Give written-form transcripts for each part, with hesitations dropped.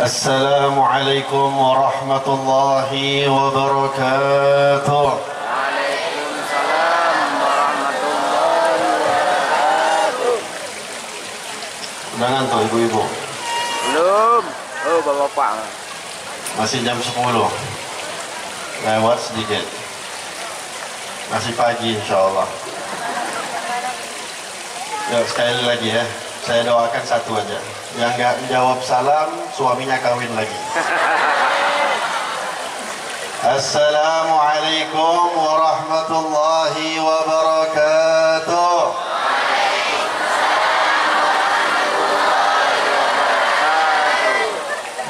Assalamualaikum warahmatullahi wabarakatuh. Waalaikumsalam warahmatullahi wabarakatuh. Udah ngantuk ibu-ibu? Belum. Oh, bapak-bapak. Masih jam 10. Lewat sedikit. Masih pagi insyaallah. Yuk sekali lagi ya. Saya doakan satu aja. Yang nggak jawab salam, suaminya kawin lagi. Assalamualaikum warahmatullahi wabarakatuh.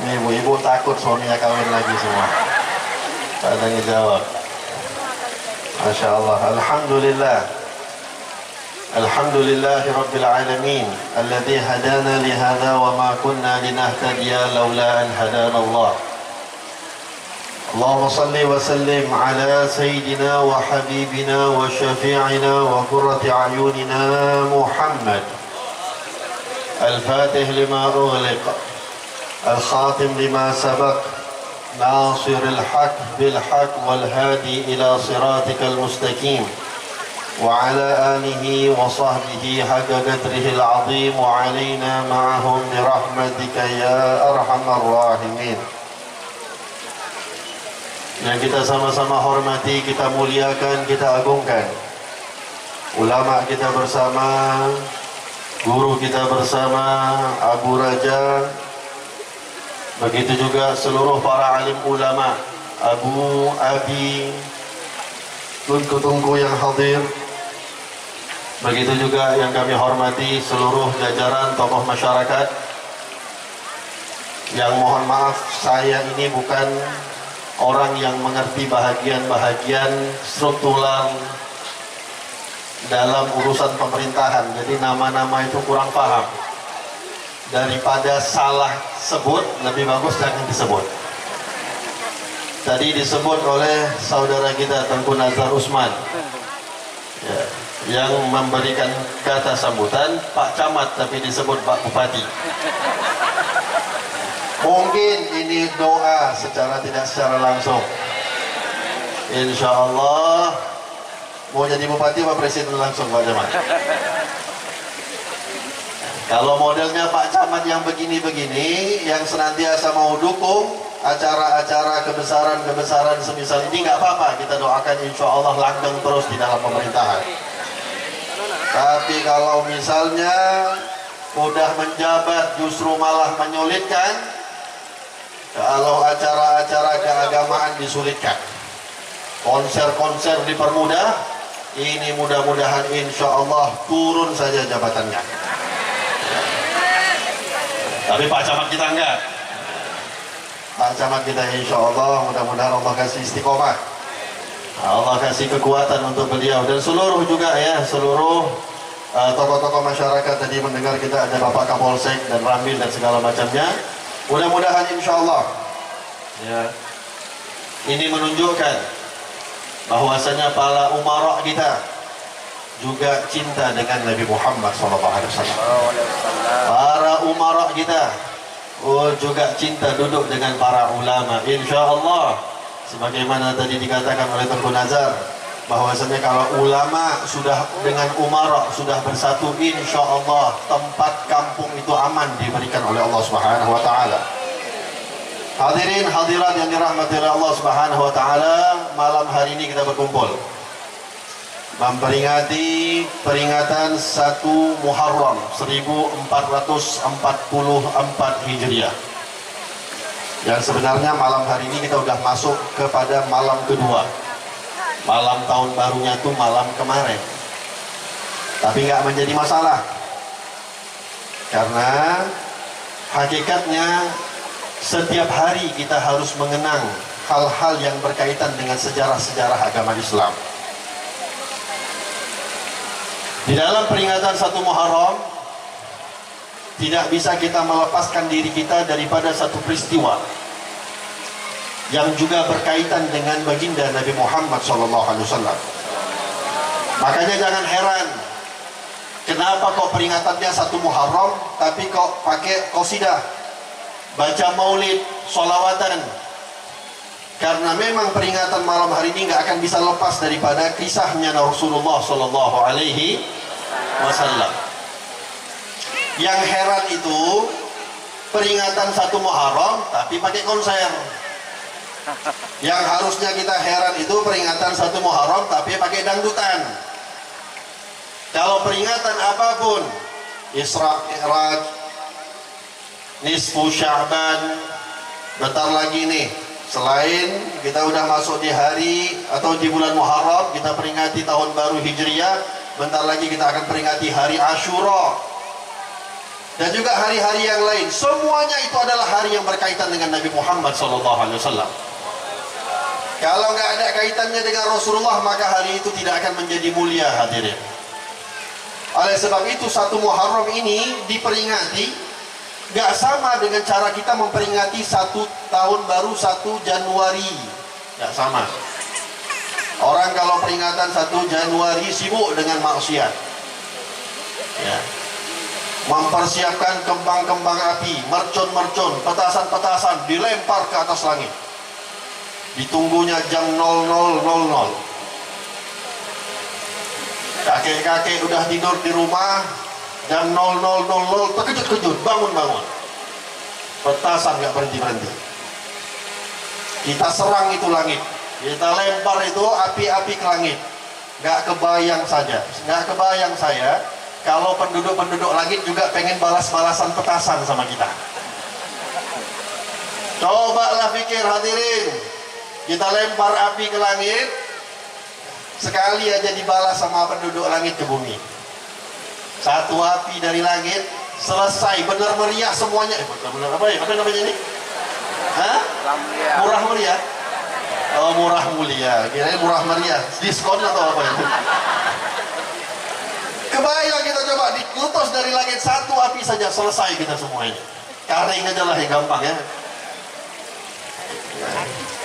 Ini ibu-ibu takut suaminya kawin lagi semua. Pada ngejawab. Masya Allah. Alhamdulillah. الحمد لله رب العالمين الذي هدانا لهذا وما كنا لنهتدي لولا أن هدانا الله اللهم صل وسلم على سيدنا وحبيبنا وشفيعنا وقرة أعيننا محمد الفاتح لما أغلق الخاتم لما سبق ناصر الحق بالحق والهادي إلى صراطك المستقيم وعلى آله وصحبه حق قدره العظيم وعلينا معهم برحمتك يا أرحم الراحمين. Yang kita sama-sama hormati, kita muliakan, kita agungkan ulama kita bersama, guru kita bersama, Abu Raja, begitu juga seluruh para alim ulama, Abu, Abi, tungku-tungku yang hadir. Begitu juga yang kami hormati seluruh jajaran tokoh masyarakat. Yang mohon maaf, saya ini bukan orang yang mengerti bahagian-bahagian struktural dalam urusan pemerintahan. Jadi nama-nama itu kurang paham. Daripada salah sebut, lebih bagus jangan disebut. Tadi disebut oleh saudara kita Tengku Nazar Usman ya, yang memberikan kata sambutan Pak Camat, tapi disebut Pak Bupati. Mungkin ini doa secara langsung. Insya Allah mau jadi bupati Pak Presiden langsung Pak Camat. Kalau modelnya Pak Camat yang begini-begini, yang senantiasa mau dukung acara-acara kebesaran semisal ini, nggak apa-apa, kita doakan insya Allah langgeng terus di dalam pemerintahan. Tapi kalau misalnya udah menjabat justru malah menyulitkan, kalau acara-acara keagamaan disulitkan, konser-konser dipermudah, ini mudah-mudahan insya Allah turun saja jabatannya. Tapi Pak Camat kita enggak. Pak Camat kita insya Allah mudah-mudahan Allah kasih istiqomah, Allah kasih kekuatan untuk beliau dan seluruh juga ya, seluruh tokoh-tokoh masyarakat. Tadi mendengar kita ada Bapak Kapolsek dan Ramil dan segala macamnya. Mudah-mudahan insya Allah ya, ini menunjukkan bahwasanya para umarok kita juga cinta dengan Nabi Muhammad SAW. Para umarok kita juga cinta duduk dengan para ulama, insya Allah. Sebagaimana tadi dikatakan oleh Tengku Nazar, bahwasanya kalau ulama sudah dengan umara sudah bersatu, insya Allah tempat kampung itu aman diberikan oleh Allah Subhanahu Wa Taala. Hadirin hadirat yang dirahmati oleh Allah Subhanahu Wa Taala, malam hari ini kita berkumpul memperingati peringatan 1 Muharram 1444 Hijriah. Yang sebenarnya malam hari ini kita sudah masuk kepada malam kedua. Malam tahun barunya itu malam kemarin. Tapi nggak menjadi masalah. Karena hakikatnya setiap hari kita harus mengenang hal-hal yang berkaitan dengan sejarah-sejarah agama Islam. Di dalam peringatan 1 Muharram tidak bisa kita melepaskan diri kita daripada satu peristiwa yang juga berkaitan dengan baginda Nabi Muhammad SAW. Makanya jangan heran kenapa kok peringatannya 1 Muharram tapi kok pakai qasidah. baca maulid, sholawatan. Karena memang peringatan malam hari ini nggak akan bisa lepas daripada kisahnya Rasulullah Sallallahu Alaihi Wasallam. Yang heran itu peringatan 1 Muharram tapi pakai konser. Yang harusnya kita heran itu peringatan 1 Muharram tapi pakai dangdutan. Kalau peringatan apapun, Isra Mi'raj, Nisfu Sya'ban, bentar lagi nih. Selain kita udah masuk di hari atau di bulan Muharram, kita peringati tahun baru Hijriyah, bentar lagi kita akan peringati hari Ashura dan juga hari-hari yang lain. Semuanya itu adalah hari yang berkaitan dengan Nabi Muhammad SAW. Kalau nggak ada kaitannya dengan Rasulullah, maka hari itu tidak akan menjadi mulia, hadirin. Oleh sebab itu 1 Muharram ini diperingati gak sama dengan cara kita memperingati 1 tahun baru 1 Januari. Gak sama. Orang kalau peringatan 1 Januari sibuk dengan maksiat, ya, mempersiapkan kembang-kembang api, mercon-mercon, petasan-petasan dilempar ke atas langit. Ditunggunya jam 00.00. Kakek-kakek udah tidur di rumah, jam 00.00 terkejut-kejut, bangun-bangun. Petasan nggak berhenti-berhenti. Kita serang itu langit, kita lempar itu api-api ke langit. Nggak kebayang saja, nggak kebayang saya kalau penduduk-penduduk langit juga pengen balas-balasan petasan sama kita. Cobalah pikir, hadirin, kita lempar api ke langit, sekali aja dibalas sama penduduk langit ke bumi. 1 api dari langit, selesai, benar meriah semuanya. Benar apa ya? Apa namanya ini? Hah? Murah meriah. Oh, murah mulia. Kirain murah meriah. Diskon atau apa itu? Kebayang kita coba dikutus dari langit 1 api saja, selesai kita semuanya. Karing aja lah yang gampang ya.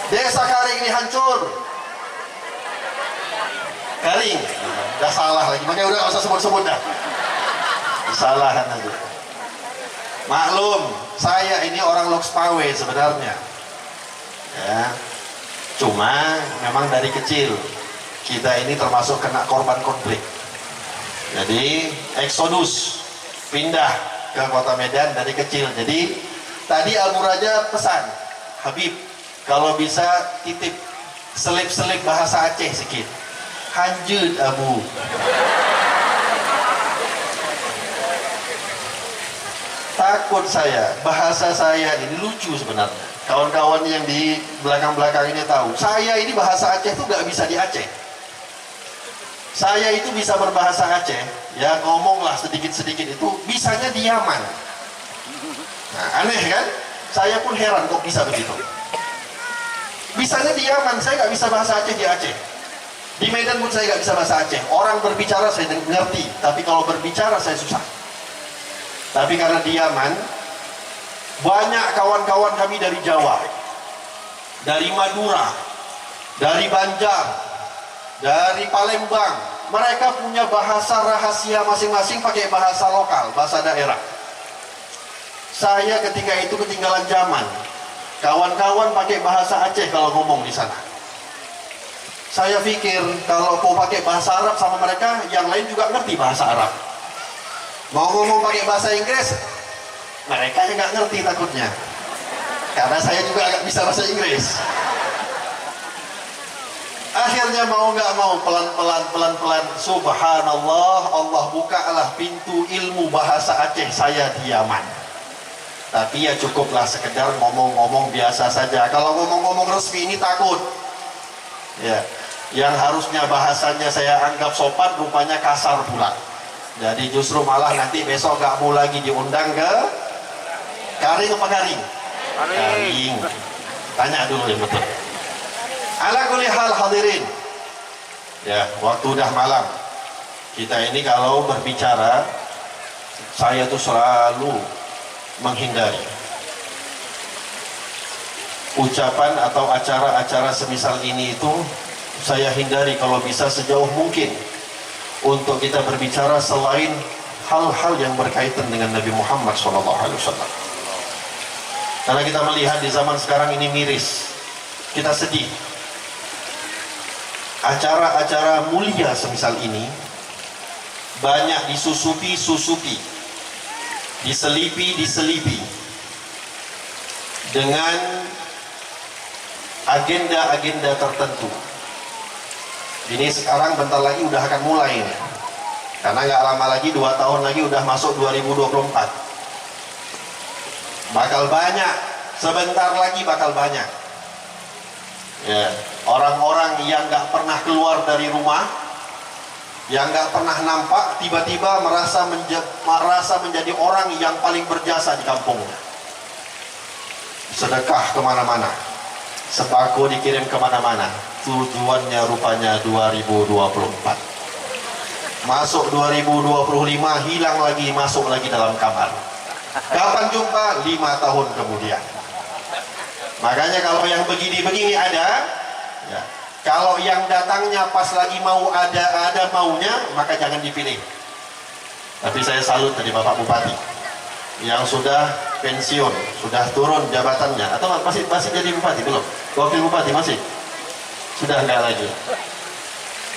Desa Karing ini hancur. Karing. Udah salah lagi. Makanya udah gak usah sebut-sebut dah. Kesalahan aja. Maklum, saya ini orang Lokspawe sebenarnya, ya. Cuma memang dari kecil kita ini termasuk kena korban konflik. Jadi eksodus, pindah ke kota Medan dari kecil. Jadi tadi Abu Raja pesan, Habib, kalau bisa titip selip-selip bahasa Aceh sedikit. Hanjut Abu. Takut saya, bahasa saya ini lucu sebenarnya. Kawan-kawan yang di belakang-belakang ini tahu, saya ini bahasa Aceh itu gak bisa di Aceh. Saya itu bisa berbahasa Aceh, ya ngomonglah sedikit-sedikit itu, bisanya di Yaman. Nah, aneh kan? Saya pun heran kok bisa begitu. Bisanya di Yaman, saya gak bisa bahasa Aceh di Aceh. Di Medan pun saya gak bisa bahasa Aceh. Orang berbicara saya ngerti, tapi kalau berbicara saya susah. Tapi karena di Yaman, banyak kawan-kawan kami dari Jawa, dari Madura, dari Banjar, dari Palembang. Mereka punya bahasa rahasia masing-masing pakai bahasa lokal, bahasa daerah. Saya ketika itu ketinggalan zaman. Kawan-kawan pakai bahasa Aceh kalau ngomong di sana. Saya pikir kalau mau pakai bahasa Arab sama mereka, yang lain juga ngerti bahasa Arab. Mau ngomong pakai bahasa Inggris, mereka yang nggak ngerti takutnya. Karena saya juga agak bisa bahasa Inggris. Akhirnya mau nggak mau, pelan-pelan, subhanallah, Allah bukalah pintu ilmu bahasa Aceh saya di Yaman. Tapi ya cukuplah sekedar ngomong-ngomong biasa saja. Kalau ngomong-ngomong resmi ini takut. Ya, yang harusnya bahasanya saya anggap sopan, rupanya kasar pula. Jadi justru malah nanti besok gak mau lagi diundang ke Karing apa Karing? Karing. Tanya dulu yang betul. Ala kulli hal hadirin. Ya, waktu udah malam. Kita ini kalau berbicara, saya tuh selalu menghindari ucapan atau acara-acara semisal ini itu saya hindari kalau bisa sejauh mungkin. Untuk kita berbicara selain hal-hal yang berkaitan dengan Nabi Muhammad SAW. Karena kita melihat di zaman sekarang ini miris, kita sedih. Acara-acara mulia semisal ini banyak disusupi, diselipi dengan agenda-agenda tertentu. Ini sekarang bentar lagi udah akan mulai nih. Karena nggak lama lagi, 2 tahun lagi udah masuk 2024. Bakal banyak, sebentar lagi bakal banyak. Ya, orang-orang yang nggak pernah keluar dari rumah, yang nggak pernah nampak, tiba-tiba merasa menjadi orang yang paling berjasa di kampungnya. Sedekah kemana-mana, sembako dikirim kemana-mana. Tujuannya rupanya 2024. Masuk 2025, hilang lagi, masuk lagi dalam kamar. Kapan jumpa? 5 tahun kemudian. Makanya kalau yang begini-begini ada, ya, kalau yang datangnya pas lagi mau ada maunya, maka jangan dipilih. Tapi saya salut tadi Bapak Bupati yang sudah pensiun, sudah turun jabatannya, atau masih jadi bupati belum? Wakil bupati masih? Sudah enggak lagi.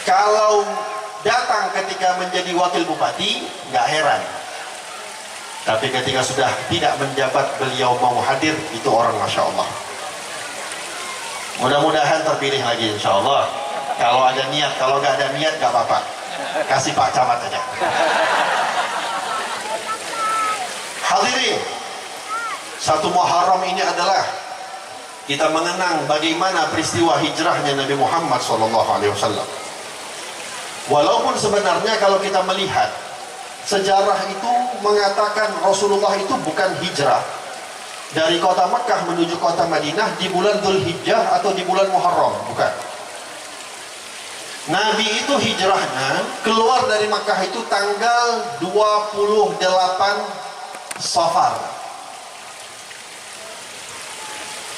Kalau datang ketika menjadi wakil bupati, nggak heran. Tapi ketika sudah tidak menjabat, beliau mau hadir, itu orang Masya Allah. Mudah-mudahan terpilih lagi insya Allah. Kalau ada niat, kalau nggak ada niat nggak apa-apa. Kasih Pak Camat aja. Hadirin, 1 Muharram ini adalah kita mengenang bagaimana peristiwa hijrahnya Nabi Muhammad SAW. Walaupun sebenarnya kalau kita melihat sejarah itu mengatakan Rasulullah itu bukan hijrah dari kota Mekah menuju kota Madinah di bulan Dzulhijjah atau di bulan Muharram, bukan. Nabi itu hijrahnya keluar dari Mekah itu tanggal 28 Safar.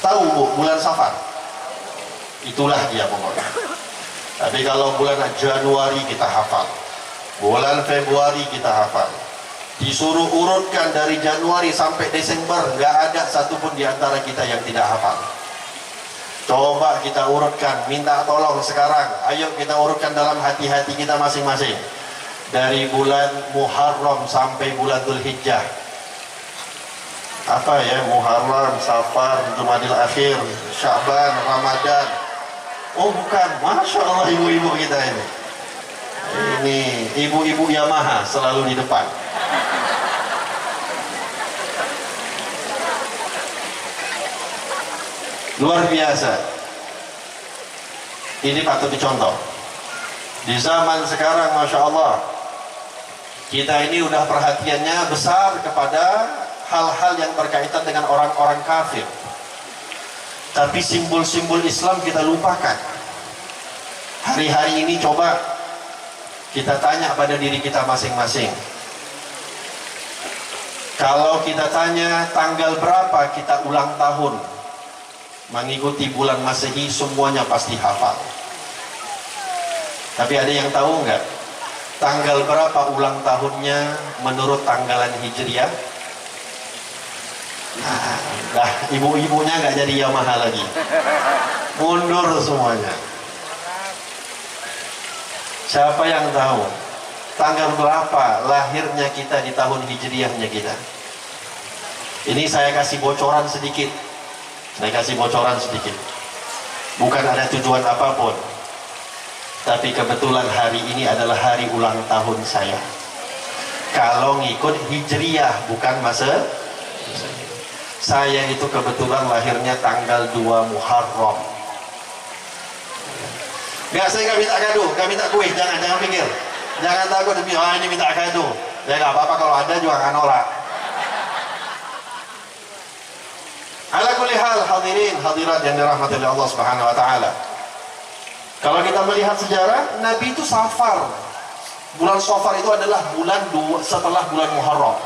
Tahu Bu, bulan Safar? Itulah dia pokoknya. Tapi kalau bulan Januari kita hafal, bulan Februari kita hafal. Disuruh urutkan dari Januari sampai Desember, nggak ada satupun di antara kita yang tidak hafal. Coba kita urutkan, minta tolong sekarang. Ayo kita urutkan dalam hati-hati kita masing-masing. Dari bulan Muharram sampai bulan Dzulhijjah. Apa ya? Muharram, Safar, Jumadil Akhir, Sya'ban, Ramadan. Oh bukan, Masya Allah ibu-ibu kita ini. Ini ibu-ibu Yamaha selalu di depan. Luar biasa. Ini patut dicontoh. Di zaman sekarang Masya Allah, kita ini udah perhatiannya besar kepada hal-hal yang berkaitan dengan orang-orang kafir. Tapi simbol-simbol Islam kita lupakan. Hari-hari ini coba kita tanya pada diri kita masing-masing. Kalau kita tanya tanggal berapa kita ulang tahun, mengikuti bulan Masehi, semuanya pasti hafal. Tapi ada yang tahu nggak tanggal berapa ulang tahunnya menurut tanggalan Hijriah? Nah, ibu-ibunya nggak jadi Yamaha lagi, mundur semuanya. Siapa yang tahu tanggal berapa lahirnya kita di tahun Hijriahnya kita? Ini saya kasih bocoran sedikit. Bukan ada tujuan apapun, tapi kebetulan hari ini adalah hari ulang tahun saya. Kalau ngikut Hijriah bukan masa, saya itu kebetulan lahirnya tanggal 2 Muharram. Enggak, saya nggak minta kado, nggak minta kue, jangan pikir, jangan takut demi ini minta kado. Ya nggak apa-apa, kalau ada juga nggak nolak. Ala kulli hal, hadirin hadirat yang dirahmati oleh Allah Subhanahu wa taala. Kalau kita melihat sejarah, Nabi itu Safar. Bulan Safar itu adalah bulan setelah bulan Muharram.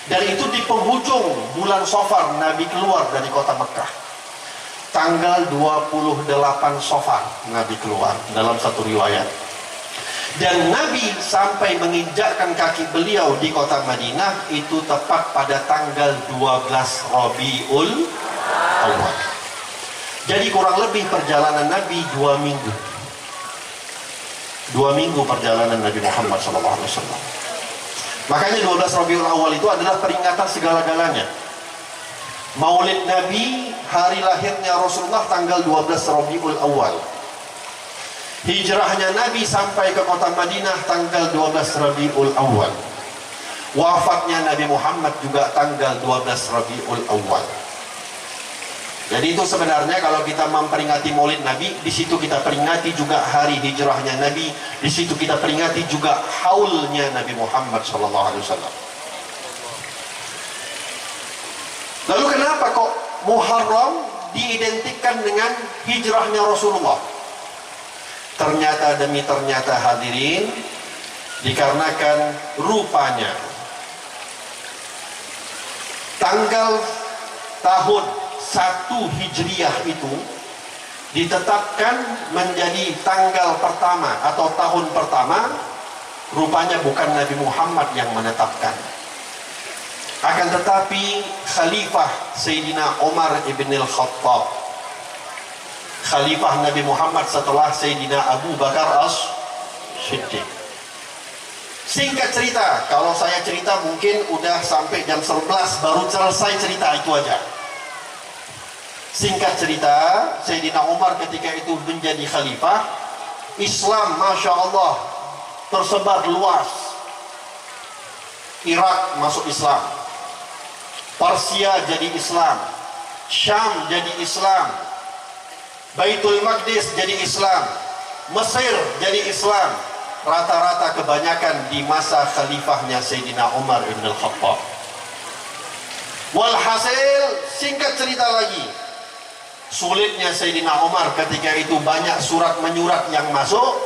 Dan itu di penghujung bulan Safar Nabi keluar dari kota Mekah. Tanggal 28 Safar Nabi keluar dalam satu riwayat. Dan Nabi sampai menginjakkan kaki beliau di kota Madinah itu tepat pada tanggal 12 Rabiul Awal. Jadi kurang lebih perjalanan Nabi 2 minggu. 2 minggu perjalanan Nabi Muhammad SAW. Makanya 12 Rabiul Awal itu adalah peringatan segala-galanya. Maulid Nabi, hari lahirnya Rasulullah tanggal 12 Rabiul Awal. Hijrahnya Nabi sampai ke kota Madinah tanggal 12 Rabiul Awal. Wafatnya Nabi Muhammad juga tanggal 12 Rabiul Awal. Jadi itu sebenarnya kalau kita memperingati Maulid Nabi, di situ kita peringati juga hari hijrahnya Nabi, di situ kita peringati juga haulnya Nabi Muhammad SAW. Lalu kenapa kok Muharram diidentikan dengan hijrahnya Rasulullah? Ternyata demi ternyata hadirin, dikarenakan rupanya tanggal tahun 1 Hijriah itu ditetapkan menjadi tanggal pertama atau tahun pertama, rupanya bukan Nabi Muhammad yang menetapkan. Akan tetapi Khalifah Sayyidina Umar ibn al-Khattab, Khalifah Nabi Muhammad setelah Sayyidina Abu Bakar As-Siddiq. Singkat cerita, kalau saya cerita mungkin udah sampai jam 11 baru selesai cerita itu aja. Singkat cerita, Sayyidina Umar ketika itu menjadi khalifah, Islam Masya Allah tersebar luas. Irak masuk Islam, Persia jadi Islam, Syam jadi Islam, Baitul Maqdis jadi Islam, Mesir jadi Islam. Rata-rata kebanyakan di masa khalifahnya Sayyidina Umar ibn al-Khattab. Walhasil, singkat cerita lagi, sulitnya Sayyidina Umar ketika itu banyak surat menyurat yang masuk.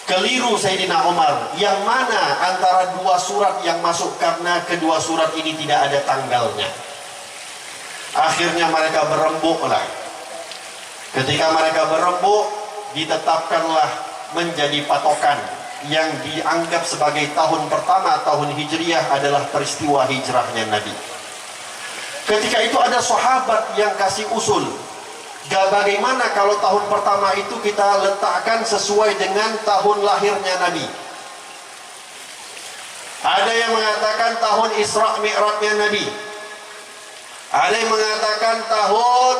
Keliru Sayyidina Umar, yang mana antara 2 surat yang masuk, karena kedua surat ini tidak ada tanggalnya. Akhirnya mereka berembuklah. Ketika mereka berembuk, ditetapkanlah menjadi patokan yang dianggap sebagai tahun pertama, tahun Hijriah adalah peristiwa hijrahnya Nabi. Ketika itu ada sahabat yang kasih usul, bagaimana kalau tahun pertama itu kita letakkan sesuai dengan tahun lahirnya Nabi. Ada yang mengatakan tahun Isra Mi'rajnya Nabi, ada yang mengatakan tahun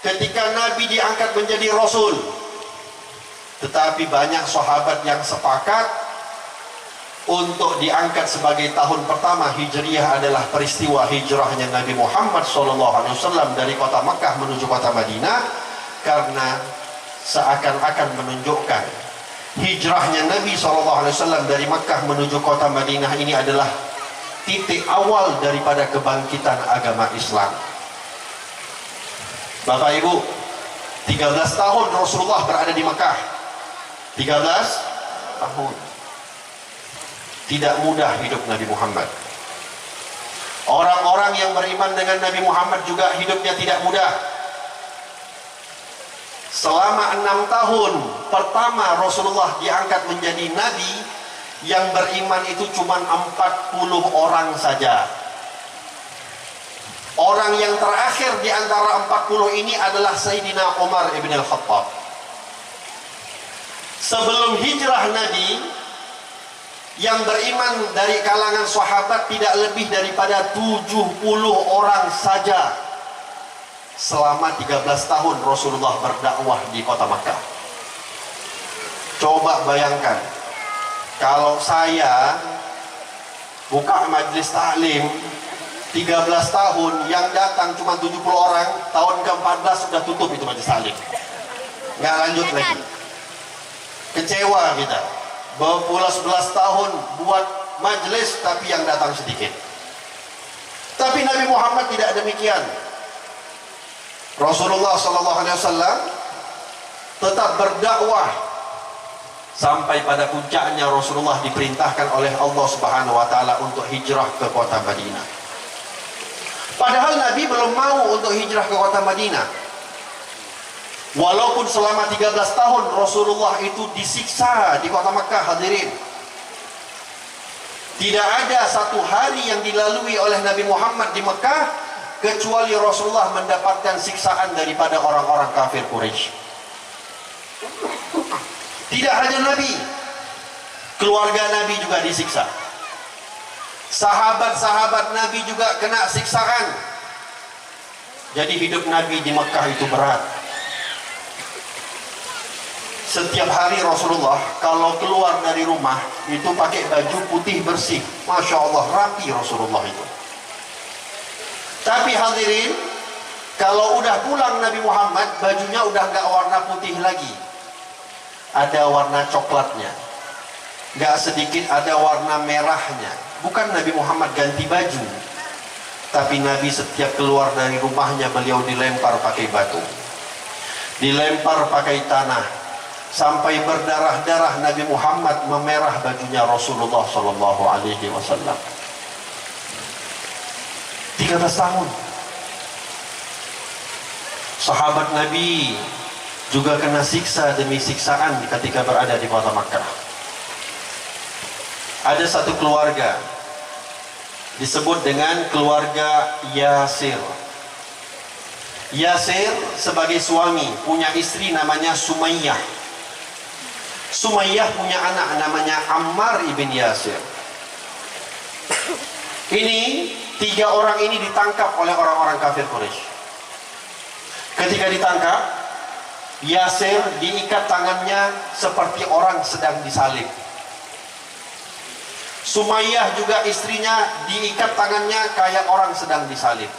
ketika Nabi diangkat menjadi Rasul. Tetapi banyak sahabat yang sepakat untuk diangkat sebagai tahun pertama Hijriah adalah peristiwa hijrahnya Nabi Muhammad SAW dari kota Makkah menuju kota Madinah, karena seakan-akan menunjukkan hijrahnya Nabi SAW dari Makkah menuju kota Madinah ini adalah titik awal daripada kebangkitan agama Islam. Bapak Ibu, 13 tahun Rasulullah berada di Makkah. 13 tahun. Tidak mudah hidup Nabi Muhammad. Orang-orang yang beriman dengan Nabi Muhammad juga hidupnya tidak mudah. Selama 6 tahun pertama Rasulullah diangkat menjadi Nabi, yang beriman itu cuma 40 orang saja. Orang yang terakhir di antara 40 ini adalah Sayyidina Umar ibn al-Khattab. Sebelum hijrah Nabi, yang beriman dari kalangan sahabat tidak lebih daripada 70 orang saja selama 13 tahun Rasulullah berdakwah di kota Makkah. Coba bayangkan, kalau saya buka majelis taklim 13 tahun, yang datang cuma 70 orang, tahun ke-14 sudah tutup itu majelis taklim, nggak lanjut lagi. Kecewa kita, berpuluh 11 tahun buat majelis tapi yang datang sedikit. Tapi Nabi Muhammad tidak demikian. Rasulullah SAW tetap berdakwah sampai pada puncaknya. Rasulullah diperintahkan oleh Allah Subhanahu wa taala untuk hijrah ke kota Madinah. Padahal Nabi belum mau untuk hijrah ke kota Madinah. Walaupun selama 13 tahun Rasulullah itu disiksa di kota Mekah, hadirin, tidak ada satu hari yang dilalui oleh Nabi Muhammad di Mekah kecuali Rasulullah mendapatkan siksaan daripada orang-orang kafir Quraisy. Tidak hanya Nabi, keluarga Nabi juga disiksa. Sahabat-sahabat Nabi juga kena siksaan. Jadi hidup Nabi di Mekah itu berat. Setiap hari Rasulullah kalau keluar dari rumah itu pakai baju putih bersih. Masya Allah, rapi Rasulullah itu. Tapi hadirin, kalau udah pulang Nabi Muhammad, bajunya udah nggak warna putih lagi, ada warna coklatnya. Nggak sedikit ada warna merahnya. Bukan Nabi Muhammad ganti baju, tapi Nabi setiap keluar dari rumahnya beliau dilempar pakai batu, dilempar pakai tanah, sampai berdarah-darah Nabi Muhammad memerah bajunya Rasulullah Sallallahu Alaihi Wasallam. 13 tahun. Sahabat Nabi juga kena siksa demi siksaan ketika berada di kota Makkah. Ada satu keluarga disebut dengan keluarga Yasir. Yasir sebagai suami punya istri namanya Sumayyah. Sumayyah punya anak namanya Ammar ibn Yasir. Ini 3 orang ini ditangkap oleh orang-orang kafir Quraisy. Ketika ditangkap, Yasir diikat tangannya seperti orang sedang disalib. Sumayyah juga istrinya diikat tangannya kayak orang sedang disalib.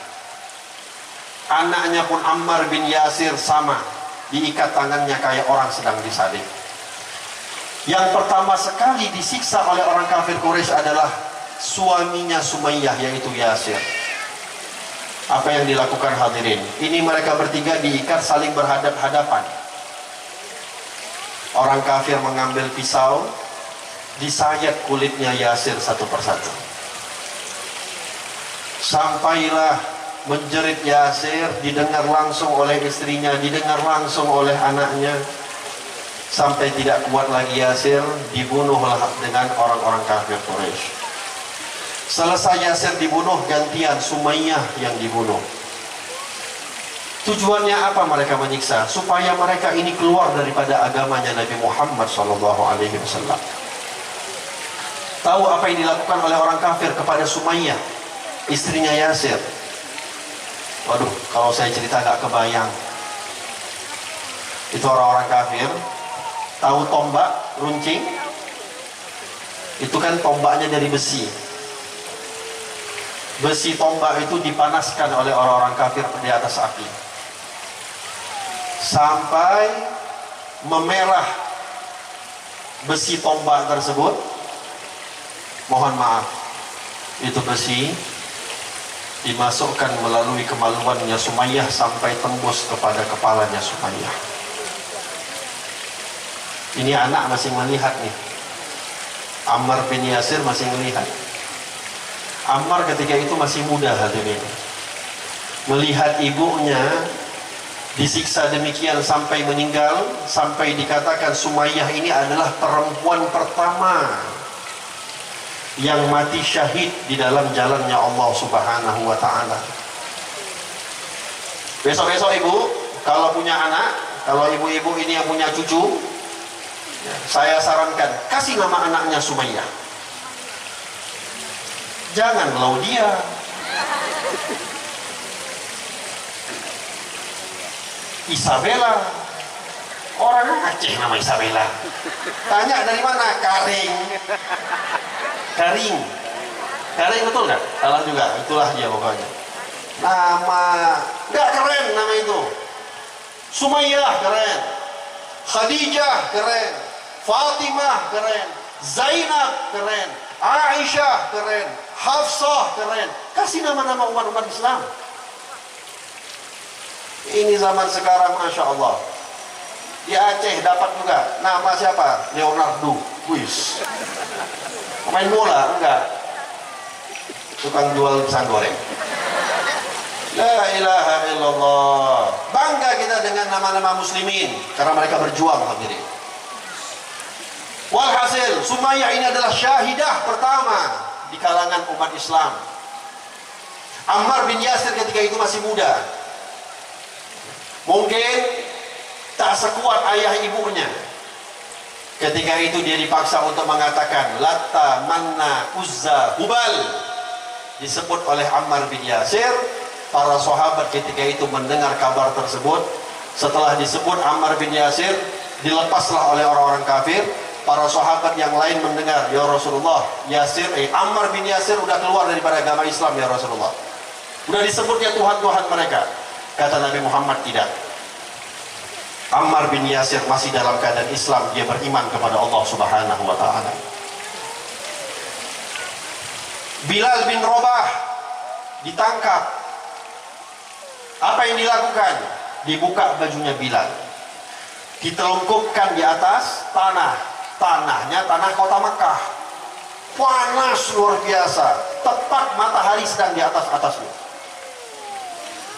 Anaknya pun Ammar bin Yasir sama, diikat tangannya kayak orang sedang disalib. Yang pertama sekali disiksa oleh orang kafir Quraisy adalah suaminya Sumayyah, yaitu Yasir. Apa yang dilakukan hadirin? Ini mereka bertiga diikat saling berhadap-hadapan. Orang kafir mengambil pisau, disayat kulitnya Yasir satu persatu. Sampailah menjerit Yasir didengar langsung oleh istrinya, didengar langsung oleh anaknya. Sampai tidak kuat lagi Yasir, dibunuhlah dengan orang-orang kafir Quraisy. Selesai Yasir dibunuh, gantian Sumayyah yang dibunuh. Tujuannya apa mereka menyiksa? Supaya mereka ini keluar daripada agamanya Nabi Muhammad SAW. Tahu apa yang dilakukan oleh orang kafir kepada Sumayyah, istrinya Yasir? Waduh, kalau saya cerita gak kebayang. Itu orang-orang kafir. Tahu tombak runcing? Itu kan tombaknya dari besi. Besi tombak itu dipanaskan oleh orang-orang kafir di atas api sampai memerah besi tombak tersebut. Mohon maaf, itu besi dimasukkan melalui kemaluannya Sumayyah sampai tembus kepada kepalanya Sumayyah. Ini anak masih melihat nih, Ammar bin Yasir masih melihat. Ammar ketika itu masih muda hadirin, melihat ibunya disiksa demikian sampai meninggal, sampai dikatakan Sumayyah ini adalah perempuan pertama yang mati syahid di dalam jalannya Allah Subhanahu wa Ta'ala. Besok-besok ibu kalau punya anak, kalau ibu-ibu ini yang punya cucu, saya sarankan kasih nama anaknya Sumayyah, jangan Laudia. Isabella, orang Aceh nama Isabella. Tanya dari mana? Karing. Karing betul nggak? Salah juga, itulah dia pokoknya. Nama nggak keren nama itu. Sumayyah keren, Khadijah keren, Fatimah keren, Zainab keren, Aisyah keren, Hafsah keren. Kasih nama-nama umat-umat Islam. Ini zaman sekarang, Masya Allah. Di Aceh dapat juga nama siapa? Leonardo. Wis. Main bola? Enggak. Tukang jual pisang goreng. La ilaha illallah. Bangga kita dengan nama-nama muslimin karena mereka berjuang, hadirin. Walhasil, Sumayyah ini adalah syahidah pertama di kalangan umat Islam. Ammar bin Yasir ketika itu masih muda, mungkin tak sekuat ayah ibunya. Ketika itu dia dipaksa untuk mengatakan Latta, Manna, Uzza, Hubal, disebut oleh Ammar bin Yasir. Para sahabat ketika itu mendengar kabar tersebut. Setelah disebut Ammar bin Yasir, dilepaslah oleh orang-orang kafir. Para sahabat yang lain mendengar, ya Rasulullah, Ammar bin Yasir udah keluar daripada agama Islam, ya Rasulullah. Udah disebutnya Tuhan-Tuhan mereka. Kata Nabi Muhammad, tidak. Ammar bin Yasir masih dalam keadaan Islam, dia beriman kepada Allah Subhanahu wa ta'ala. Bilal bin Rabah ditangkap. Apa yang dilakukan? Dibuka bajunya Bilal, ditelungkupkan di atas tanahnya tanah kota Mekah. Panas luar biasa, tepat matahari sedang di atasnya.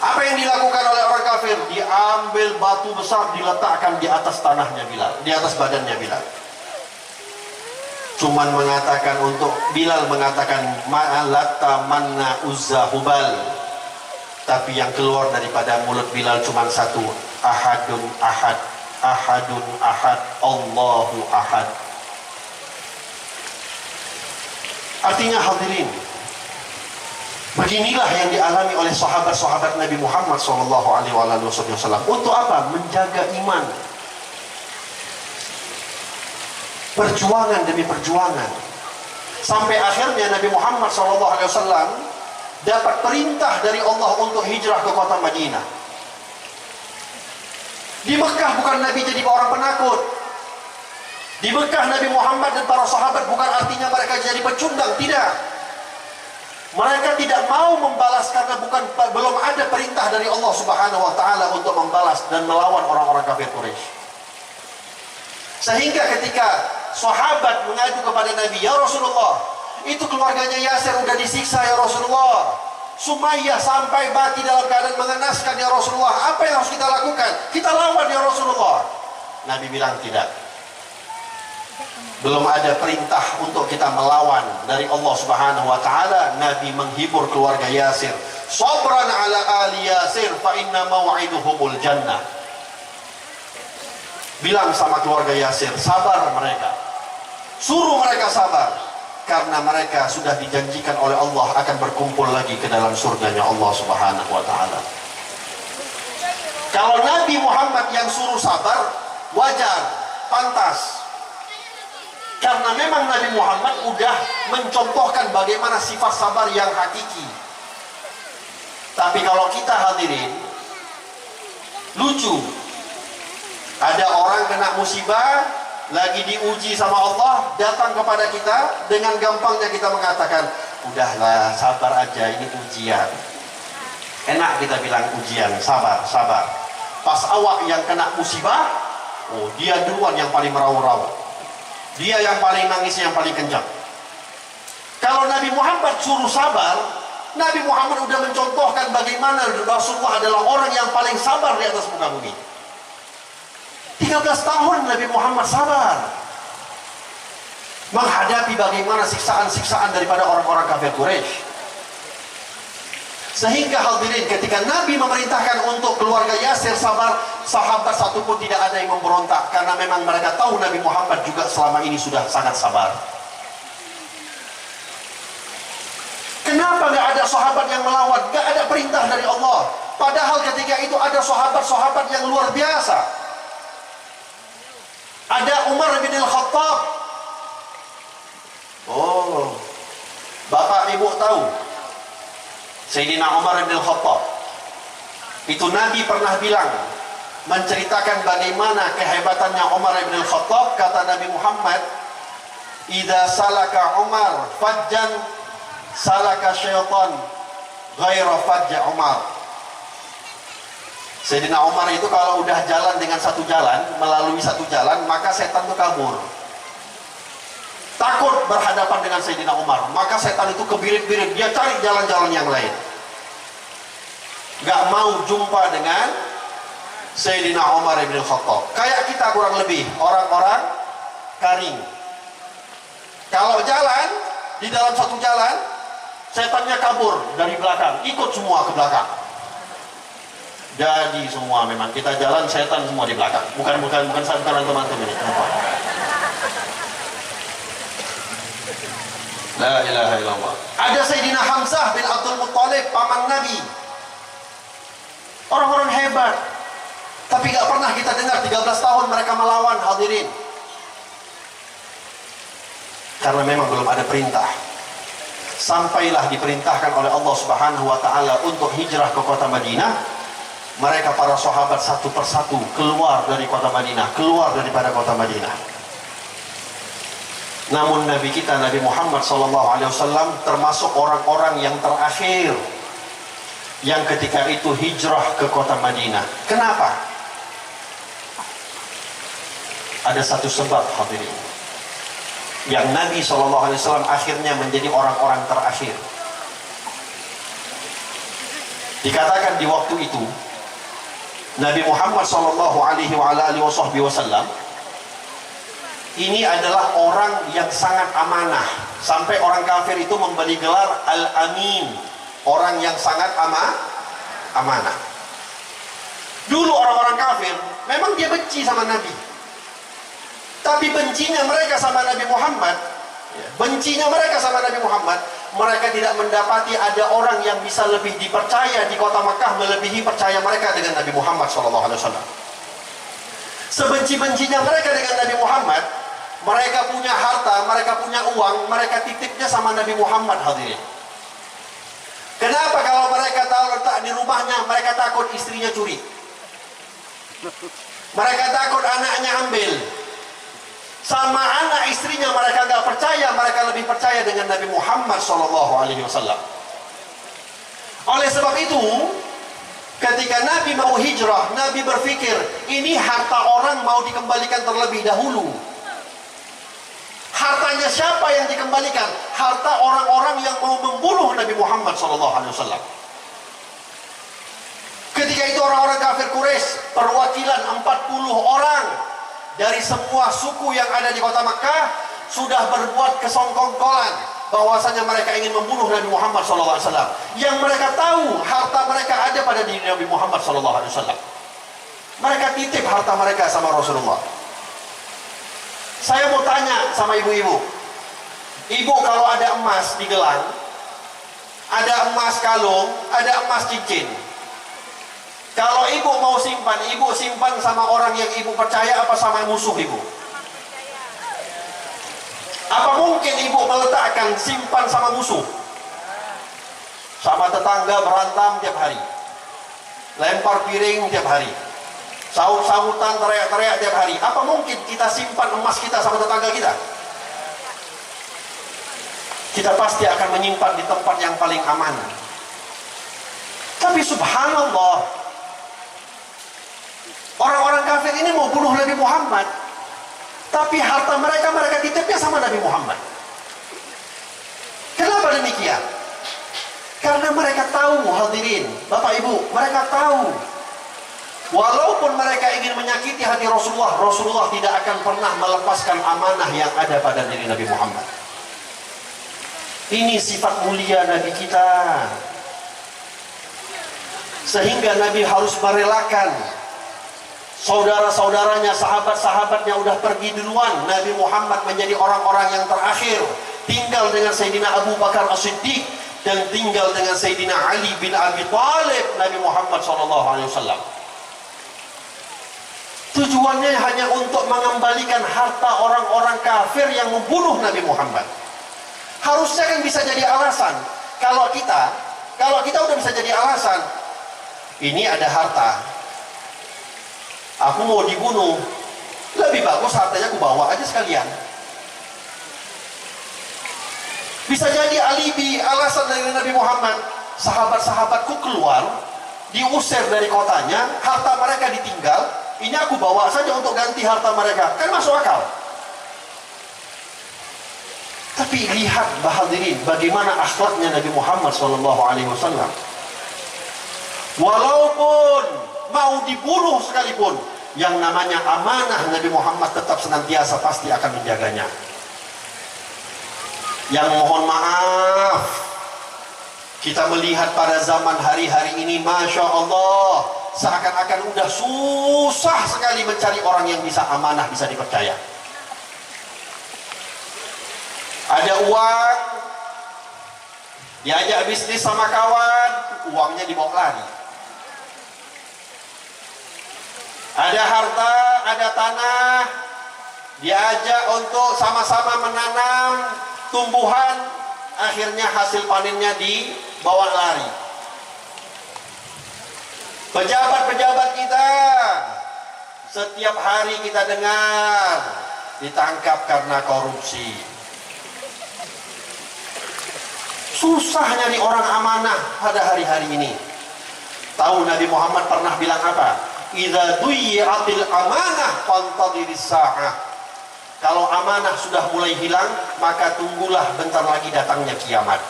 Apa yang dilakukan oleh orang kafir? Diambil batu besar, diletakkan di atas tanahnya Bilal, di atas badannya Bilal. Cuman mengatakan untuk Bilal mengatakan Ma'alatta, Manna, Uzza, Hubal. Tapi yang keluar daripada mulut Bilal cuma satu, Ahadun Ahad, Ahadun Ahad, Allahu Ahad. Artinya, hadirin, beginilah yang dialami oleh sahabat-sahabat Nabi Muhammad SAW. Untuk apa? Menjaga iman. Perjuangan demi perjuangan. Sampai akhirnya Nabi Muhammad SAW dapat perintah dari Allah untuk hijrah ke kota Madinah. Di Mekah bukan Nabi jadi orang penakut. Di Mekah Nabi Muhammad dan para sahabat bukan artinya mereka jadi pecundang, tidak. Mereka tidak mau membalas karena belum ada perintah dari Allah Subhanahu wa ta'ala untuk membalas dan melawan orang-orang kafir Quraisy. Sehingga ketika sahabat mengadu kepada Nabi, ya Rasulullah, itu keluarganya Yasir udah disiksa ya Rasulullah, Sumayyah sampai mati dalam keadaan mengenaskan ya Rasulullah, apa yang harus kita lakukan? Kita lawan ya Rasulullah. Nabi bilang tidak. Belum ada perintah untuk kita melawan dari Allah Subhanahu wa ta'ala. Nabi menghibur keluarga Yasir. Sabran ala ali Yasir fa inna maw'iduhumul jannah. Bilang sama keluarga Yasir, sabar mereka. Suruh mereka sabar. Karena mereka sudah dijanjikan oleh Allah akan berkumpul lagi ke dalam surganya Allah Subhanahu wa ta'ala. Kalau Nabi Muhammad yang suruh sabar, wajar, pantas. Karena memang Nabi Muhammad udah mencontohkan bagaimana sifat sabar yang hakiki. Tapi kalau kita hadirin, lucu. Ada orang kena musibah, lagi diuji sama Allah, datang kepada kita, dengan gampangnya kita mengatakan, udahlah sabar aja, ini ujian. Enak kita bilang ujian, sabar. Pas awak yang kena musibah, oh dia duluan yang paling meraung-raung, dia yang paling nangis, yang paling kencang. Kalau Nabi Muhammad suruh sabar, Nabi Muhammad udah mencontohkan bagaimana Rasulullah adalah orang yang paling sabar di atas muka bumi. 13 tahun Nabi Muhammad sabar menghadapi bagaimana siksaan-siksaan daripada orang-orang kafir Quraisy. Sehingga hadirin, ketika Nabi memerintahkan untuk keluarga Yasir sabar, sahabat satupun tidak ada yang memberontak, karena memang mereka tahu Nabi Muhammad juga selama ini sudah sangat sabar. Kenapa nggak ada sahabat yang melawan? Nggak ada perintah dari Allah. Padahal ketika itu ada sahabat-sahabat yang luar biasa. Ada Umar bin Al-Khattab. Oh, Bapak Ibu tahu Sayyidina Umar bin Al-Khattab. Itu Nabi pernah bilang, menceritakan bagaimana kehebatannya Umar bin Al-Khattab. Kata Nabi Muhammad, idza salaka Umar fajjan salaka syaitan ghaira fajja Umar. Sayyidina Umar itu kalau udah jalan dengan satu jalan, melalui satu jalan, maka setan itu kabur. Takut berhadapan dengan Sayyidina Umar, maka setan itu kebirit-birit, dia cari jalan-jalan yang lain. Gak mau jumpa dengan Sayyidina Umar bin Khattab. Kayak kita kurang lebih, orang-orang Karing. Kalau jalan, di dalam satu jalan, setannya kabur dari belakang, ikut semua ke belakang. Jadi semua memang kita jalan, setan semua di belakang. Bukan santaran teman-teman ini. La ilaha illallah. Ada Sayyidina Hamzah bin Abdul Muttalib, paman Nabi. Orang-orang hebat. Tapi gak pernah kita dengar 13 tahun mereka melawan, hadirin. Karena memang belum ada perintah. Sampailah diperintahkan oleh Allah Subhanahu wa taala untuk hijrah ke kota Madinah. Mereka para sahabat satu persatu keluar dari kota Madinah, keluar daripada kota Madinah. Namun Nabi kita, Nabi Muhammad SAW, termasuk orang-orang yang terakhir yang ketika itu hijrah ke kota Madinah. Kenapa? Ada satu sebab, hadirin, yang Nabi SAW akhirnya menjadi orang-orang terakhir. Dikatakan di waktu itu Nabi Muhammad SAW ini adalah orang yang sangat amanah, sampai orang kafir itu memberi gelar Al-Amin, orang yang sangat amanah. Dulu orang-orang kafir memang dia benci sama Nabi, tapi bencinya mereka sama Nabi Muhammad, mereka tidak mendapati ada orang yang bisa lebih dipercaya di kota Makkah melebihi percaya mereka dengan Nabi Muhammad SAW. Sebenci-bencinya mereka dengan Nabi Muhammad, mereka punya harta, mereka punya uang, mereka titipnya sama Nabi Muhammad, hadirin. Kenapa? Kalau mereka tahu letak di rumahnya, mereka takut istrinya curi, mereka takut anaknya ambil. Sama anak istrinya mereka nggak percaya, mereka lebih percaya dengan Nabi Muhammad SAW. Oleh sebab itu, ketika Nabi mau hijrah, Nabi berpikir, ini harta orang mau dikembalikan terlebih dahulu. Hartanya siapa yang dikembalikan? Harta orang-orang yang mau membunuh Nabi Muhammad SAW. Ketika itu orang-orang kafir Quraisy, perwakilan 40 orang dari semua suku yang ada di kota Makkah, sudah berbuat kesongkongkolan bahwasanya mereka ingin membunuh Nabi Muhammad SAW. Yang mereka tahu harta mereka ada pada diri Nabi Muhammad SAW. Mereka titip harta mereka sama Rasulullah. Saya mau tanya sama ibu-ibu, ibu kalau ada emas di gelang, ada emas kalung, ada emas cincin, kalau ibu mau simpan, ibu simpan sama orang yang ibu percaya apa sama musuh ibu? Apa mungkin ibu meletakkan simpan sama musuh? Sama tetangga berantem tiap hari, lempar piring tiap hari, saut-sautan, teriak-teriak tiap hari. Apa mungkin kita simpan emas kita sama tetangga kita? Kita pasti akan menyimpan di tempat yang paling aman. Tapi subhanallah, orang-orang kafir ini mau bunuh Nabi Muhammad, tapi harta mereka titipnya sama Nabi Muhammad. Kenapa demikian? Karena mereka tahu, hadirin, Bapak Ibu, mereka tahu walaupun mereka ingin menyakiti hati Rasulullah, Rasulullah tidak akan pernah melepaskan amanah yang ada pada diri Nabi Muhammad. Ini sifat mulia Nabi kita, sehingga Nabi harus merelakan saudara-saudaranya, sahabat-sahabatnya udah pergi duluan. Nabi Muhammad menjadi orang-orang yang terakhir, tinggal dengan Sayyidina Abu Bakar As-Siddiq dan tinggal dengan Sayyidina Ali bin Abi Thalib. Nabi Muhammad SAW tujuannya hanya untuk mengembalikan harta orang-orang kafir yang membunuh Nabi Muhammad. Harusnya kan bisa jadi alasan. Kalau kita udah bisa jadi alasan, ini ada harta, aku mau dibunuh, lebih bagus hartanya aku bawa aja sekalian. Bisa jadi alibi, alasan dari Nabi Muhammad. Sahabat-sahabatku keluar, diusir dari kotanya, harta mereka ditinggal, ini aku bawa saja untuk ganti harta mereka. Kan masuk akal. Tapi lihat hadirin, bagaimana akhlaknya Nabi Muhammad SAW. mau dibunuh sekalipun, yang namanya amanah Nabi Muhammad tetap senantiasa pasti akan menjaganya. Yang mohon maaf, kita melihat pada zaman hari-hari ini, Masya Allah, seakan-akan udah susah sekali mencari orang yang bisa amanah, bisa dipercaya. Ada uang, diajak bisnis sama kawan, uangnya dibawa lari. Ada harta, ada tanah, diajak untuk sama-sama menanam tumbuhan, akhirnya hasil panennya dibawa lari. Pejabat-pejabat kita, setiap hari kita dengar ditangkap karena korupsi. Susah nyari orang amanah pada hari-hari ini. Tahu Nabi Muhammad pernah bilang apa? Idza duyi'atil amanah fantadhiris sa'ah. Kalau amanah sudah mulai hilang, maka tunggulah bentar lagi datangnya kiamat.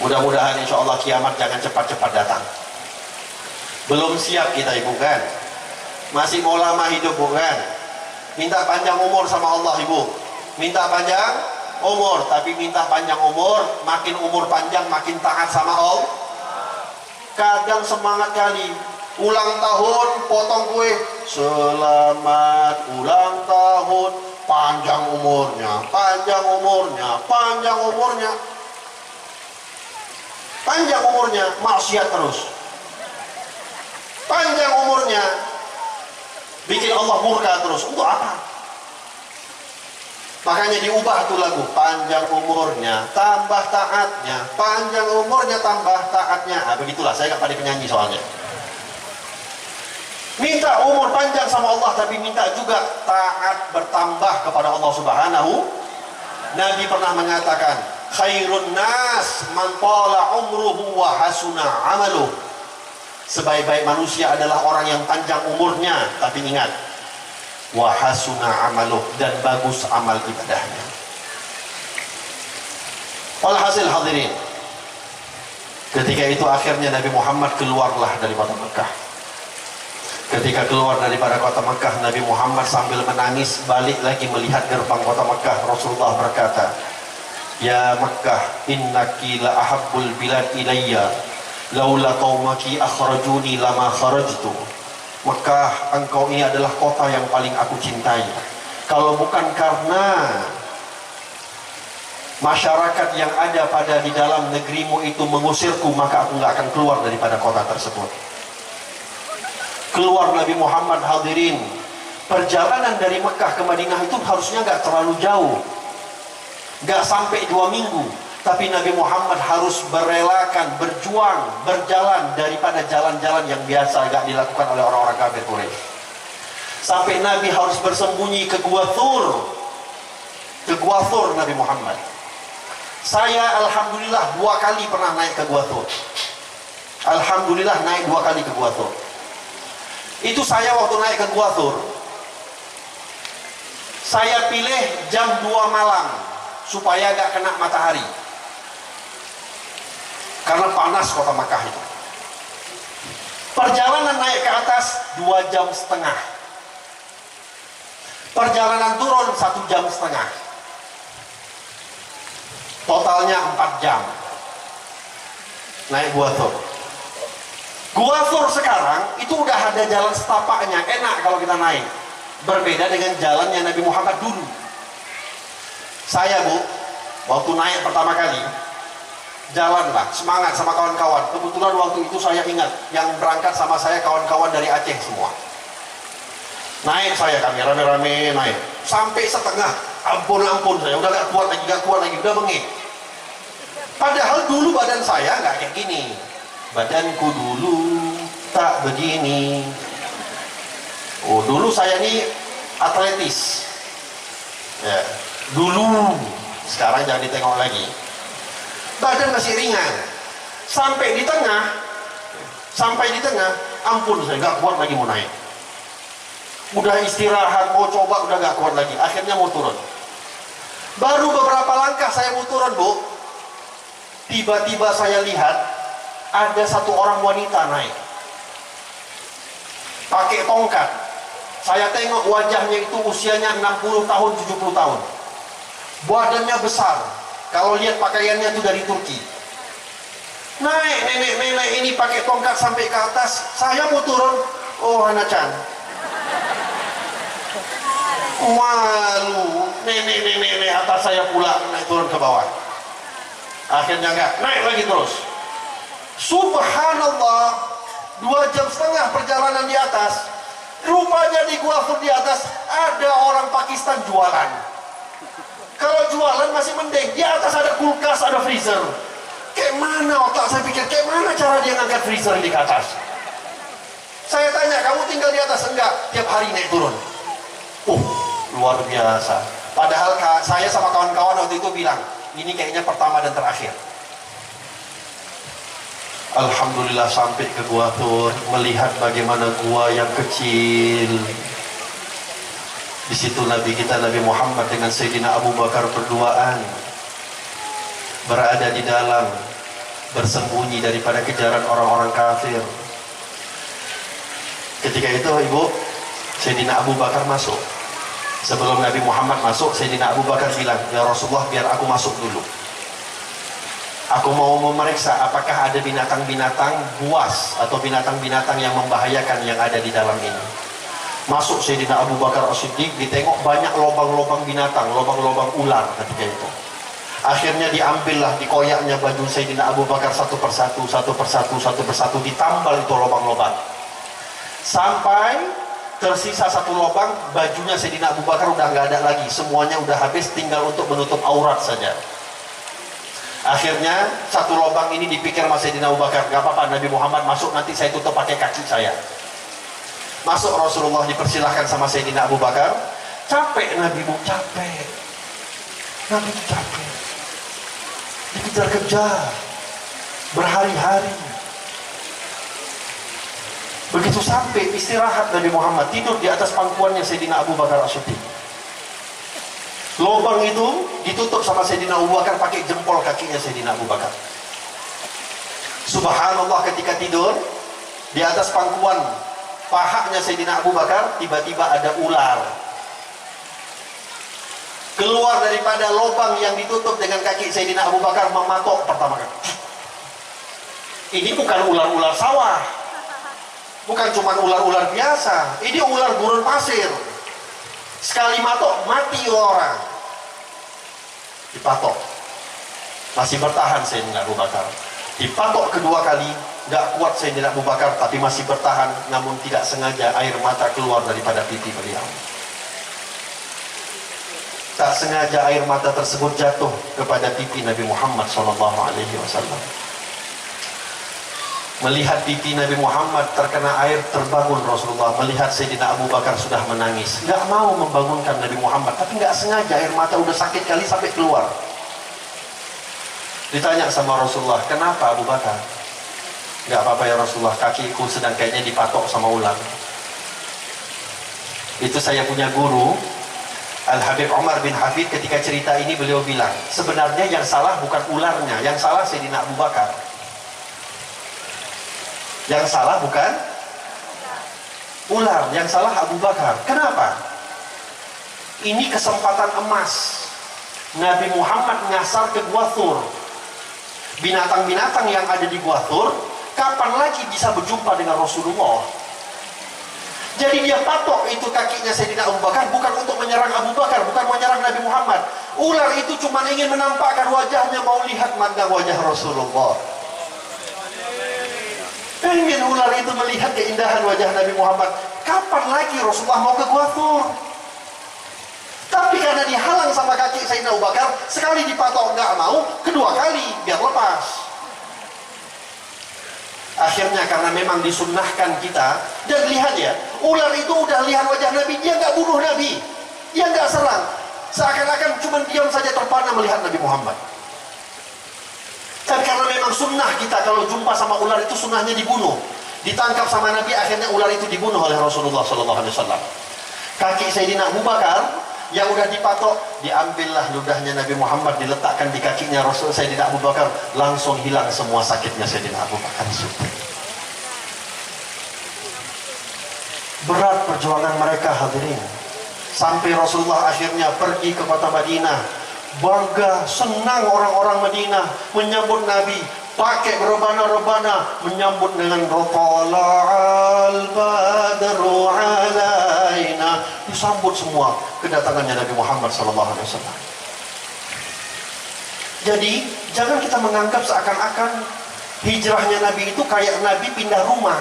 Mudah-mudahan insya Allah kiamat jangan cepat-cepat datang. Belum siap kita ibu kan? Masih mau lama hidup bukan? Minta panjang umur sama Allah ibu. Minta panjang umur, tapi minta panjang umur, makin umur panjang makin taat sama Allah. Kadang semangat kali ulang tahun potong kue, selamat ulang tahun, panjang umurnya, panjang umurnya, panjang umurnya, panjang umurnya, maksiat terus, panjang umurnya, bikin Allah murka terus. Untuk apa? Makanya diubah tuh lagu, panjang umurnya tambah taatnya, panjang umurnya tambah taatnya. Nah, begitulah, saya gak pandai penyanyi soalnya. Minta umur panjang sama Allah, tapi minta juga taat bertambah kepada Allah Subhanahu. Nabi pernah mengatakan, khairun nas man tala umruhu wa hasuna amaluh. Sebaik-baik manusia adalah orang yang panjang umurnya, tapi ingat, wa hasuna amaluh, dan bagus amal ibadahnya. Walhasil hadirin, ketika itu akhirnya Nabi Muhammad keluarlah dari kota Mekah. Ketika keluar daripada kota Mekah, Nabi Muhammad sambil menangis balik lagi melihat gerbang kota Mekah. Rasulullah berkata, ya Mekah, innaki la ahabbul bilad ilayya, laula qaumaki akhrajuni lama kharajtu. Mekah, engkau ini adalah kota yang paling aku cintai. Kalau bukan karena masyarakat yang ada pada di dalam negerimu itu mengusirku, maka aku nggak akan keluar daripada kota tersebut. Keluar Nabi Muhammad, hadirin. Perjalanan dari Mekah ke Madinah itu harusnya nggak terlalu jauh, nggak sampai 2 minggu. Tapi Nabi Muhammad harus berelakan, berjuang, berjalan daripada jalan-jalan yang biasa gak dilakukan oleh orang-orang kafir Quraisy. Sampai Nabi harus bersembunyi ke Gua Thur. Ke Gua Thur Nabi Muhammad. Saya alhamdulillah 2 kali pernah naik ke Gua Thur. Alhamdulillah naik 2 kali ke Gua Thur. Itu saya waktu naik ke Gua Thur, saya pilih jam 2 malam supaya gak kena matahari. Karena panas kota Makkah itu. Perjalanan naik ke atas 2,5 jam. Perjalanan turun 1,5 jam. Totalnya 4 jam. Naik Gua Thur. Gua Thur sekarang itu udah ada jalan setapaknya, enak kalau kita naik. Berbeda dengan jalannya Nabi Muhammad dulu. Saya bu, waktu naik pertama kali, jalanlah semangat sama kawan-kawan. Kebetulan waktu itu saya ingat yang berangkat sama saya kawan-kawan dari Aceh semua. Naik saya, kami rame-rame naik sampai setengah, ampun saya udah gak kuat lagi, udah bengek. Padahal dulu badan saya gak kayak gini, badanku dulu tak begini. Oh, dulu saya nih atletis ya, dulu. Sekarang jangan ditengok lagi, badan masih ringan. Sampai di tengah, ampun saya gak kuat lagi mau naik. Udah istirahat, mau coba udah gak kuat lagi, akhirnya mau turun. Baru beberapa langkah saya mau turun bu, tiba-tiba saya lihat ada satu orang wanita naik pakai tongkat. Saya tengok wajahnya itu usianya 60 tahun, 70 tahun. Badannya besar. Kalau lihat pakaiannya itu dari Turki. Naik nenek-nenek ini pakai tongkat sampai ke atas. Saya mau turun. Oh, Hana-chan. Malu. Nenek-nenek atas saya pula naik turun ke bawah. Akhirnya enggak, naik lagi terus. Subhanallah, 2,5 jam perjalanan di atas. Rupanya di Gua Thur di atas ada orang Pakistan jualan. Kalau jualan masih mending, di atas ada kulkas, ada freezer. Kayak mana otak saya pikir, kayak mana cara dia ngangkat freezer di atas? Saya tanya, kamu tinggal di atas? Enggak, tiap hari naik turun. Luar biasa. Padahal saya sama kawan-kawan waktu itu bilang, ini kayaknya pertama dan terakhir. Alhamdulillah sampai ke Gua Thur, melihat bagaimana gua yang kecil. Di situ Nabi kita Nabi Muhammad dengan Sayyidina Abu Bakar berduaan, berada di dalam, bersembunyi daripada kejaran orang-orang kafir. Ketika itu ibu, Sayyidina Abu Bakar masuk. Sebelum Nabi Muhammad masuk, Sayyidina Abu Bakar bilang, ya Rasulullah, biar aku masuk dulu. Aku mau memeriksa apakah ada binatang-binatang buas atau binatang-binatang yang membahayakan yang ada di dalam ini. Masuk Sayyidina Abu Bakar As-Siddiq, ditengok banyak lubang-lubang binatang, lubang-lubang ular ketika itu. Akhirnya diambillah, dikoyaknya baju Sayyidina Abu Bakar satu persatu, ditambal itu lubang-lubang. Sampai tersisa satu lubang, bajunya Sayyidina Abu Bakar udah nggak ada lagi, semuanya udah habis, tinggal untuk menutup aurat saja. Akhirnya satu lubang ini dipikir sama Sayyidina Abu Bakar, gak apa-apa Nabi Muhammad masuk, nanti saya tutup pakai kaki saya. Masuk Rasulullah, dipersilahkan sama Sayyidina Abu Bakar. Capek Nabi Bu, capek. Nabi itu capek, dikejar-kejar berhari-hari. Begitu sampai istirahat Nabi Muhammad, tidur di atas pangkuannya Sayyidina Abu Bakar As-Siddiq. Lubang itu ditutup sama Sayyidina Abu Bakar pakai jempol kakinya Sayyidina Abu Bakar. Subhanallah, ketika tidur di atas pangkuan pahanya Sayyidina Abu Bakar, tiba-tiba ada ular keluar daripada lubang yang ditutup dengan kaki Sayyidina Abu Bakar, mematok pertama kali. Ini bukan ular-ular sawah, bukan cuma ular-ular biasa, ini ular gurun pasir. Sekali matok, mati orang. Dipatok, masih bertahan Sayyidina Abu Bakar. Dipatok kedua kali, gak kuat Sayyidina Abu Bakar, tapi masih bertahan. Namun tidak sengaja air mata keluar daripada pipi beliau. Tak sengaja air mata tersebut jatuh kepada pipi Nabi Muhammad SAW. Melihat pipi Nabi Muhammad terkena air, terbangun Rasulullah. Melihat Sayyidina Abu Bakar sudah menangis, gak mau membangunkan Nabi Muhammad, tapi gak sengaja air mata udah sakit kali sampai keluar. Ditanya sama Rasulullah, kenapa Abu Bakar? Gak apa-apa ya Rasulullah, kakiku sedang kayaknya dipatok sama ular. Itu saya punya guru Al-Habib Umar bin Hafid, ketika cerita ini beliau bilang, sebenarnya yang salah bukan ularnya, yang salah Sayyidina Abu Bakar. Yang salah bukan ular, yang salah Abu Bakar. Kenapa? Ini kesempatan emas. Nabi Muhammad ngasar ke Gua Thur. Binatang-binatang yang ada di Gua Thur, kapan lagi bisa berjumpa dengan Rasulullah? Jadi dia patok itu kakinya Sayyidina Abu Bakar bukan untuk menyerang Abu Bakar, bukan menyerang Nabi Muhammad. Ular itu cuma ingin menampakkan wajahnya, mau lihat mandang wajah Rasulullah. Pengen ular itu melihat keindahan wajah Nabi Muhammad. Kapan lagi Rasulullah mau ke Gua Thur? Tapi karena dihalang sama kaki Sayyidina Abu Bakar, sekali dipatok nggak mau, kedua kali biar lepas. Akhirnya karena memang disunnahkan kita, dan lihat ya, ular itu udah lihat wajah Nabi, dia nggak bunuh Nabi, dia nggak serang, seakan-akan cuma diam saja terpana melihat Nabi Muhammad. Dan karena memang sunnah kita kalau jumpa sama ular itu sunnahnya dibunuh, ditangkap sama Nabi, akhirnya ular itu dibunuh oleh Rasulullah SAW. Kaki Sayyidina Abu Bakar yang udah dipatok diambillah ludahnya Nabi Muhammad, diletakkan di kakinya Rasul Sayyidina Abu Bakar, langsung hilang semua sakitnya Sayyidina Abu Bakar Siddiq. Berat perjuangan mereka hadirin, sampai Rasulullah akhirnya pergi ke kota Madinah. Bangga, senang orang-orang Madinah menyambut Nabi, pakai rebana-rebana, menyambut dengan Tala'al badru alaina, disambut semua kedatangannya Nabi Muhammad SAW. Jadi jangan kita menganggap seakan-akan hijrahnya Nabi itu kayak Nabi pindah rumah.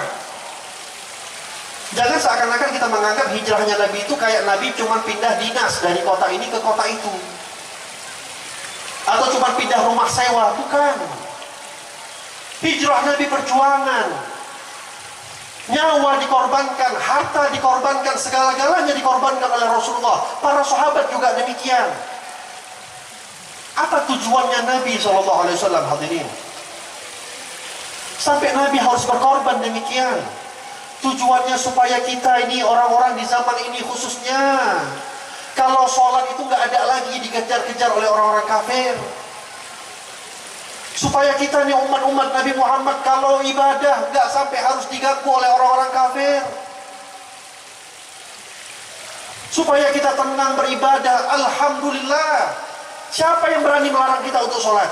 Jangan seakan-akan kita menganggap hijrahnya Nabi itu kayak Nabi cuma pindah dinas dari kota ini ke kota itu, atau cuma pindah rumah sewa. Bukan. Hijrah Nabi perjuangan, nyawa dikorbankan, harta dikorbankan, segala-galanya dikorbankan oleh Rasulullah. Para sahabat juga demikian. Apa tujuannya Nabi SAW hadirin? Sampai Nabi harus berkorban demikian. Tujuannya supaya kita ini, orang-orang di zaman ini khususnya, kalau sholat itu nggak ada lagi dikejar-kejar oleh orang-orang kafir. Supaya kita nih umat-umat Nabi Muhammad, kalau ibadah nggak sampai harus diganggu oleh orang-orang kafir. Supaya kita tenang beribadah. Alhamdulillah. Siapa yang berani melarang kita untuk sholat?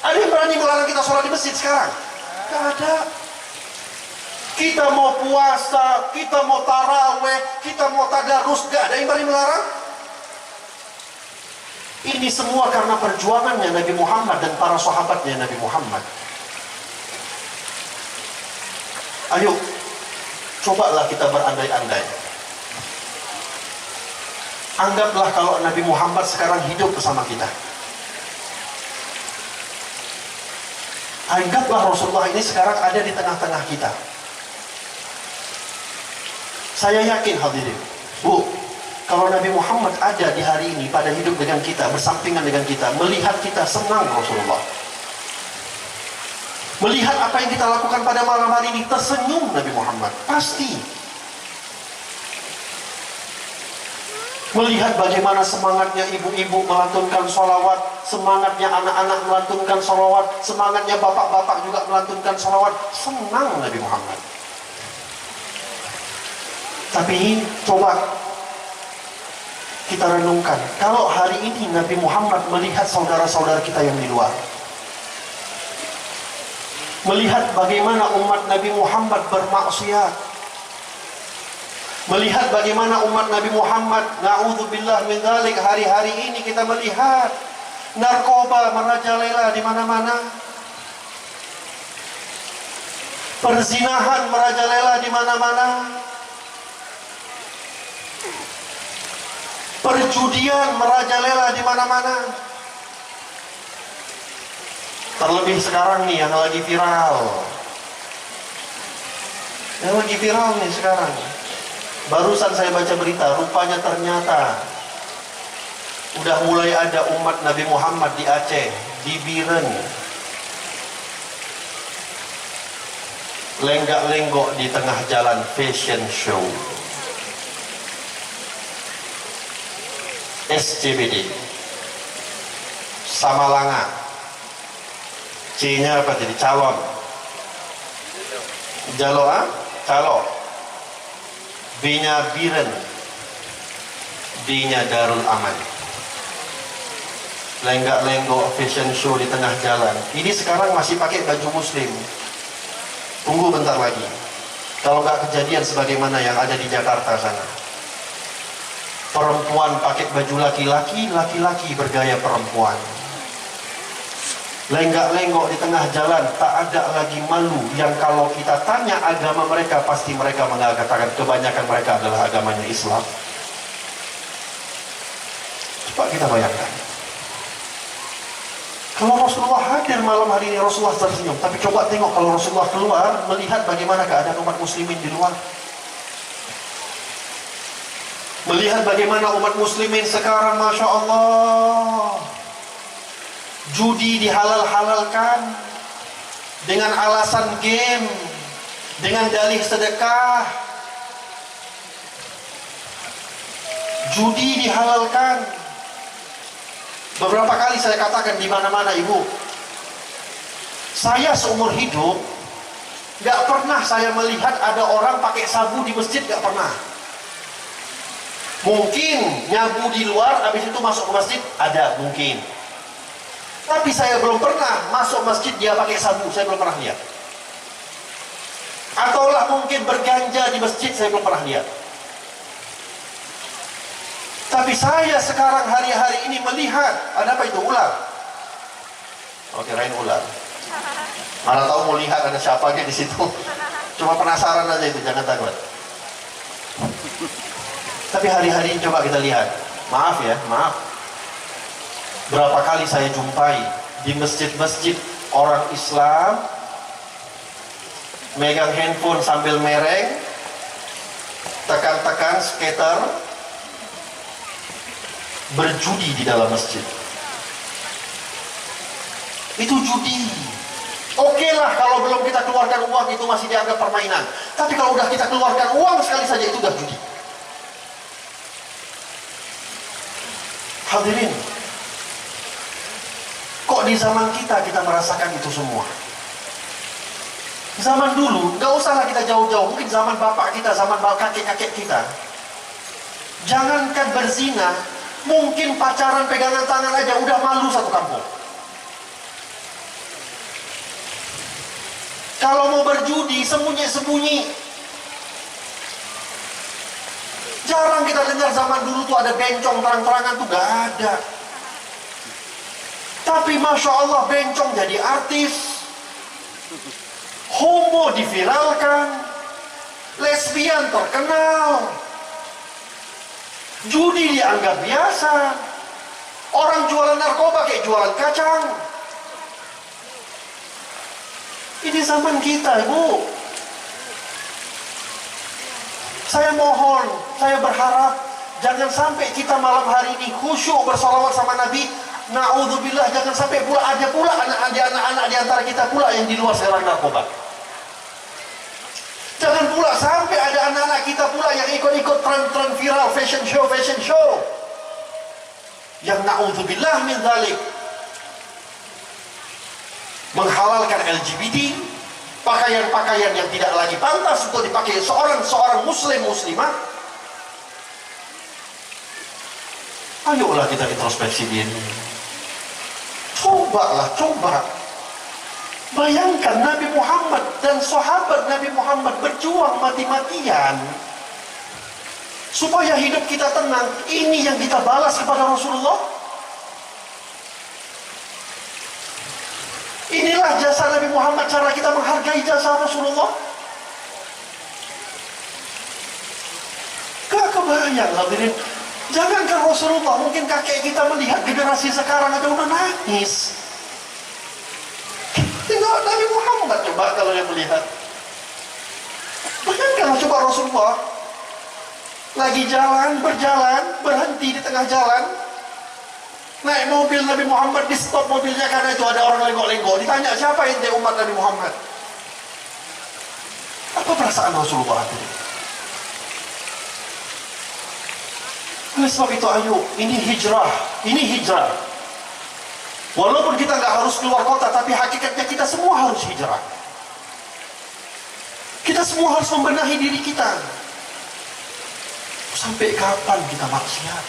Ada yang berani melarang kita sholat di masjid sekarang? Nggak ada. Kita mau puasa, kita mau taraweh, kita mau tadarus, nggak ada yang berani melarang. Ini semua karena perjuangannya Nabi Muhammad dan para sahabatnya Nabi Muhammad. Ayo, cobalah kita berandai-andai. Anggaplah kalau Nabi Muhammad sekarang hidup bersama kita. Anggaplah Rasulullah ini sekarang ada di tengah-tengah kita. Saya yakin hadirin, Bu, kalau Nabi Muhammad ada di hari ini, pada hidup dengan kita, bersampingan dengan kita, melihat kita senang Rasulullah, melihat apa yang kita lakukan pada malam hari ini, tersenyum Nabi Muhammad, pasti. Melihat bagaimana semangatnya ibu-ibu melantunkan sholawat, semangatnya anak-anak melantunkan sholawat, semangatnya bapak-bapak juga melantunkan sholawat, senang Nabi Muhammad. Tapi coba kita renungkan, kalau hari ini Nabi Muhammad melihat saudara-saudara kita yang di luar, melihat bagaimana umat Nabi Muhammad bermaksiat, melihat bagaimana umat Nabi Muhammad, na'udzubillah min dzalik, hari-hari ini kita melihat narkoba merajalela di mana-mana, perzinahan merajalela di mana-mana, perjudian merajalela di mana-mana. Terlebih sekarang nih yang lagi viral. Yang lagi viral nih sekarang. Barusan saya baca berita, rupanya ternyata udah mulai ada umat Nabi Muhammad di Aceh, di Biren, lenggak-lenggok di tengah jalan fashion show. SCBD Samalanga, C-nya apa jadi calon, Jaloa, calo, B-nya Biren, D-nya Darul Aman. Lenggak-lenggok fashion show di tengah jalan. Ini sekarang masih pakai baju muslim. Tunggu bentar lagi, kalau nggak kejadian sebagaimana yang ada di Jakarta sana. Perempuan pakai baju laki-laki, laki-laki bergaya perempuan. Lenggak-lenggok di tengah jalan, tak ada lagi malu. Yang kalau kita tanya agama mereka, pasti mereka mengatakan kebanyakan mereka adalah agamanya Islam. Coba kita bayangkan, kalau Rasulullah hadir malam hari ini, Rasulullah tersenyum. Tapi coba tengok kalau Rasulullah keluar, melihat bagaimana keadaan umat muslimin di luar. Melihat bagaimana umat muslimin sekarang, Masya Allah, judi dihalal-halalkan dengan alasan game, dengan dalih sedekah. Judi dihalalkan, Beberapa kali saya katakan di mana-mana, ibu, saya seumur hidup gak pernah saya melihat ada orang pakai sabu di masjid, gak pernah. Mungkin nyabu di luar, habis itu masuk ke masjid, ada mungkin. Tapi saya belum pernah masuk masjid dia pakai sabu, saya belum pernah lihat. Ataulah mungkin berganja di masjid, saya belum pernah lihat. Tapi saya sekarang hari-hari ini melihat, ada apa itu? Ular. Oke, kirain ular. Mana tahu mau lihat ada siapanya di situ. Cuma penasaran aja itu, jangan takut. Tapi hari-hari ini coba kita lihat. Maaf ya, maaf. Berapa kali saya jumpai di masjid-masjid orang Islam megang handphone sambil mereng, tekan-tekan skater, berjudi di dalam masjid. Itu judi. Oke lah kalau belum kita keluarkan uang itu masih dianggap permainan. Tapi kalau udah kita keluarkan uang sekali saja itu udah judi. Hadirin, kok di zaman kita merasakan itu semua? Zaman dulu, gak usahlah kita jauh-jauh. Mungkin zaman bapak kita, zaman kakek-kakek kita. Jangankan berzina, mungkin pacaran pegangan tangan aja udah malu satu kampung. Kalau mau berjudi, sembunyi-sembunyi. Jarang kita dengar zaman dulu tuh ada bencong terang-terangan tuh, gak ada. Tapi Masya Allah bencong jadi artis, homo diviralkan, lesbian terkenal, judi dianggap biasa, orang jualan narkoba kayak jualan kacang. Ini zaman kita, ibu. Saya mohon, saya berharap jangan sampai kita malam hari ini khusyuk bersalawat sama Nabi. Na'udzubillah, jangan sampai pula ada pula anak-anak di antara kita pula yang di luar serang narkoba. Jangan pula sampai ada anak-anak kita pula yang ikut-ikut tren-tren viral, fashion show. Yang na'udzubillah min dzalik. Menghalalkan LGBT, pakaian-pakaian yang tidak lagi pantas untuk dipakai seorang muslimah. Ayolah kita introspeksi diri. Coba bayangkan Nabi Muhammad dan sahabat Nabi Muhammad berjuang mati-matian supaya hidup kita tenang. Ini yang kita balas kepada Rasulullah. Inilah jasa Nabi Muhammad, cara kita menghargai jasa Rasulullah. Gak kebayang, hadirin. Jangankan Rasulullah, mungkin kakek kita melihat generasi sekarang aja udah nangis. Tinggal Nabi Muhammad coba kalau yang melihat. Bayangkan coba Rasulullah lagi berjalan, berhenti di tengah jalan. Naik mobil Nabi Muhammad, di stop mobilnya karena itu ada orang lenggok-lenggok. Ditanya, siapa ente umat Nabi Muhammad? Apa perasaan Rasulullah itu? Oleh sebab itu, ayo, ini hijrah. Walaupun kita nggak harus keluar kota, tapi hakikatnya kita semua harus hijrah. Kita semua harus membenahi diri kita. Sampai kapan kita maksiat?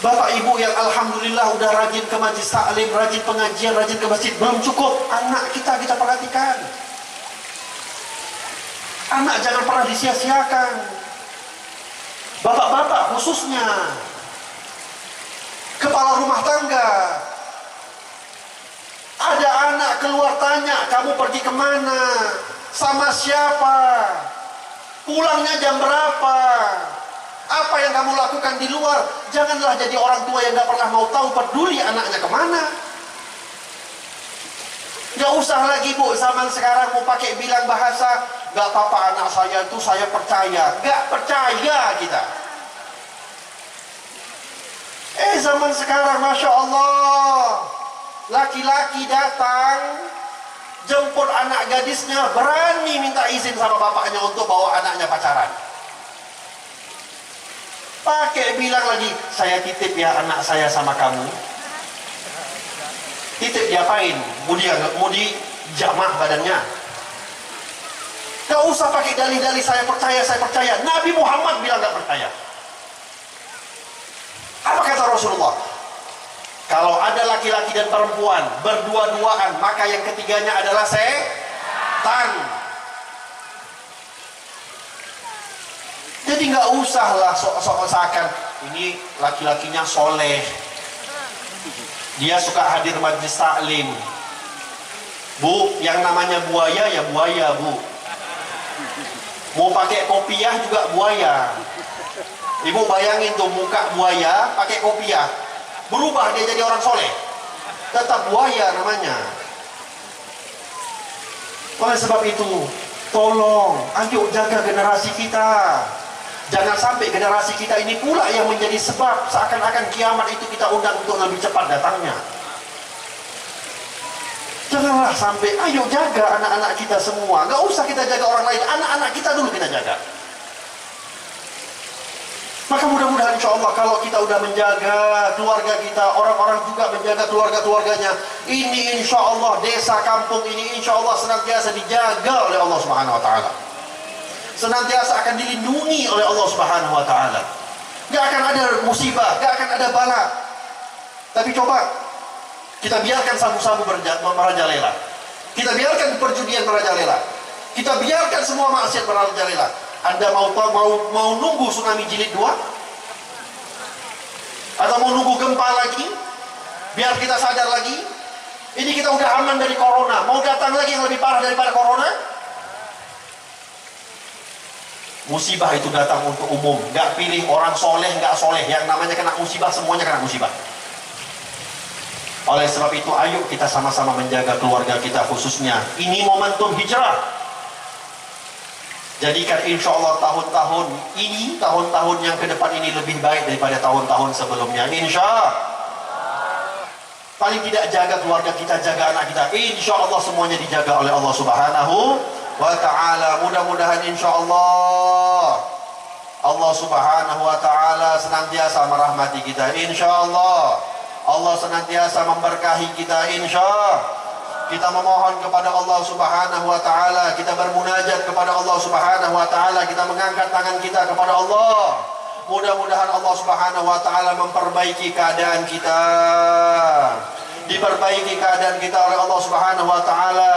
Bapak ibu yang alhamdulillah udah rajin ke majlis taklim, rajin pengajian, rajin ke masjid, belum cukup. Anak kita perhatikan. Anak jangan pernah disia-siakan. Bapak-bapak khususnya, kepala rumah tangga, ada anak keluar tanya, kamu pergi kemana, sama siapa, pulangnya jam berapa, apa yang kamu lakukan di luar. Janganlah jadi orang tua yang gak pernah mau tahu peduli anaknya kemana. Gak usah lagi bu, zaman sekarang mau pakai bilang bahasa, gak apa-apa anak saya itu saya percaya. Gak percaya kita. Zaman sekarang Masya Allah, laki-laki datang jemput anak gadisnya, berani minta izin sama bapaknya untuk bawa anaknya pacaran. Pakai bilang lagi, saya titip ya anak saya sama kamu. Titip diapain? Mau di jamah badannya. Gak usah pakai dalih-dalih saya percaya, saya percaya. Nabi Muhammad bilang gak percaya. Apa kata Rasulullah? Kalau ada laki-laki dan perempuan berdua-duaan, maka yang ketiganya adalah setan. Jadi nggak usahlah sok-sok seakan ini laki-lakinya soleh, dia suka hadir majlis taklim. Bu, yang namanya buaya ya buaya, Bu. Mau pakai kopiah juga buaya. Ibu bayangin tuh muka buaya pakai kopiah, berubah dia jadi orang soleh, tetap buaya namanya. Oleh sebab itu, tolong, ayo jaga generasi kita. Jangan sampai generasi kita ini pula yang menjadi sebab seakan-akan kiamat itu kita undang untuk lebih cepat datangnya. Janganlah sampai, ayo jaga anak-anak kita semua. Gak usah kita jaga orang lain, anak-anak kita dulu kita jaga. Maka mudah-mudahan insya Allah kalau kita udah menjaga keluarga kita, orang-orang juga menjaga keluarga-keluarganya, ini insya Allah desa kampung ini insya Allah senantiasa dijaga oleh Allah Subhanahu Wa Taala, senantiasa akan dilindungi oleh Allah Subhanahu Wa Taala. Gak akan ada musibah, gak akan ada bala. Tapi coba kita biarkan sabu-sabu merajalela, kita biarkan perjudian merajalela, kita biarkan semua maksiat merajalela. Anda mau nunggu tsunami jilid 2? Atau mau nunggu gempa lagi? Biar kita sadar lagi? Ini kita udah aman dari corona, mau datang lagi yang lebih parah daripada corona? Musibah itu datang untuk umum, gak pilih orang soleh, gak soleh. Yang namanya kena musibah, semuanya kena musibah. Oleh sebab itu, ayo kita sama-sama menjaga keluarga kita khususnya. Ini momentum hijrah. Jadikan insya Allah tahun-tahun ini, tahun-tahun yang ke depan ini lebih baik daripada tahun-tahun sebelumnya. Insya Allah. Paling tidak jaga keluarga kita, jaga anak kita. Insya Allah semuanya dijaga oleh Allah Subhanahu Wa Ta'ala. Mudah-mudahan insya Allah Allah Subhanahu Wa Ta'ala senantiasa merahmati kita. Insya Allah Allah senantiasa memberkahi kita. Insya Allah. Kita memohon kepada Allah Subhanahu Wa Ta'ala, kita bermunajat kepada Allah Subhanahu Wa Ta'ala, kita mengangkat tangan kita kepada Allah. Mudah-mudahan Allah Subhanahu Wa Ta'ala memperbaiki keadaan kita, diperbaiki keadaan kita oleh Allah Subhanahu Wa Ta'ala,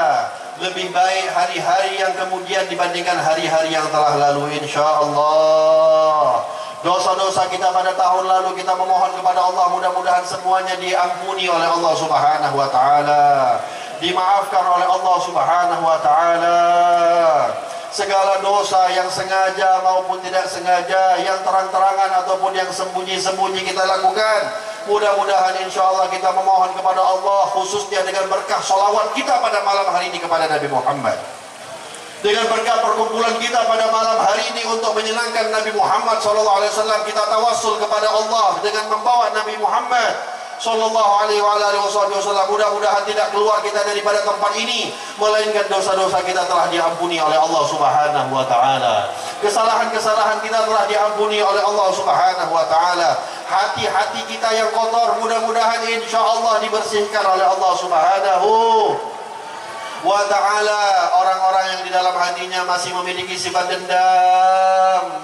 lebih baik hari-hari yang kemudian dibandingkan hari-hari yang telah lalu, insya Allah. Dosa-dosa kita pada tahun lalu kita memohon kepada Allah, mudah-mudahan semuanya diampuni oleh Allah Subhanahu Wa Ta'ala, dimaafkan oleh Allah Subhanahu Wa Ta'ala. Segala dosa yang sengaja maupun tidak sengaja, yang terang-terangan ataupun yang sembunyi-sembunyi kita lakukan, mudah-mudahan insya Allah kita memohon kepada Allah, khususnya dengan berkah sholawat kita pada malam hari ini kepada Nabi Muhammad, dengan berkah perkumpulan kita pada malam hari ini untuk menyenangkan Nabi Muhammad SAW, kita tawassul kepada Allah dengan membawa Nabi Muhammad Sallallahu alaihi wasallam. Mudah-mudahan tidak keluar kita daripada tempat ini melainkan dosa-dosa kita telah diampuni oleh Allah Subhanahu Wa Ta'ala, kesalahan-kesalahan kita telah diampuni oleh Allah Subhanahu Wa Ta'ala. Hati-hati kita yang kotor mudah-mudahan insya Allah dibersihkan oleh Allah Subhanahu Wa Ta'ala. Orang-orang yang di dalam hatinya masih memiliki sifat dendam,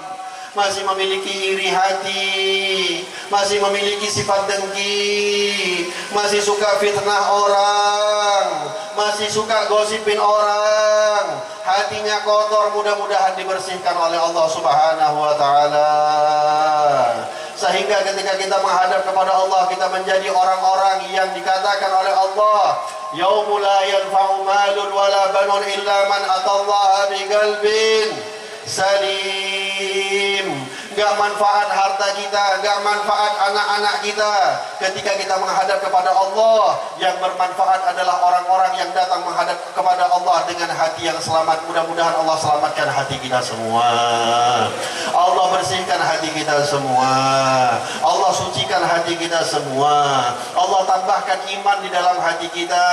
masih memiliki iri hati, masih memiliki sifat dengki, masih suka fitnah orang, masih suka gosipin orang, hatinya kotor, mudah-mudahan dibersihkan oleh Allah Subhanahu Wa Ta'ala, sehingga ketika kita menghadap kepada Allah, kita menjadi orang-orang yang dikatakan oleh Allah, yaumul la yanfa'u malun wala banun illa man atallaha biqalbin salim. Gak manfaat harta kita, gak manfaat anak-anak kita ketika kita menghadap kepada Allah. Yang bermanfaat adalah orang-orang yang datang menghadap kepada Allah dengan hati yang selamat. Mudah-mudahan Allah selamatkan hati kita semua, Allah bersihkan hati kita semua, Allah sucikan hati kita semua, Allah tambahkan iman di dalam hati kita,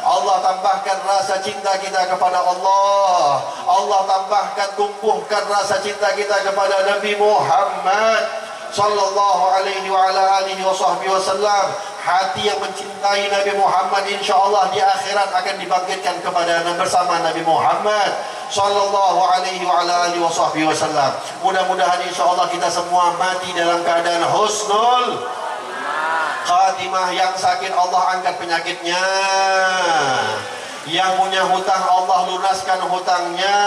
Allah tambahkan rasa cinta kita kepada Allah, Allah tambahkan, tumbuhkan rasa cinta kita kepada Nabi Muhammad sallallahu alaihi wa ala alihi wa sahbihi wasallam. Hati yang mencintai Nabi Muhammad insyaallah di akhirat akan dibangkitkan kepada bersama Nabi Muhammad sallallahu alaihi wa ala alihi wa sahbihi wasallam. Mudah-mudahan insyaallah kita semua mati dalam keadaan husnul khatimah. Yang sakit Allah angkat penyakitnya, yang punya hutang Allah lunaskan hutangnya,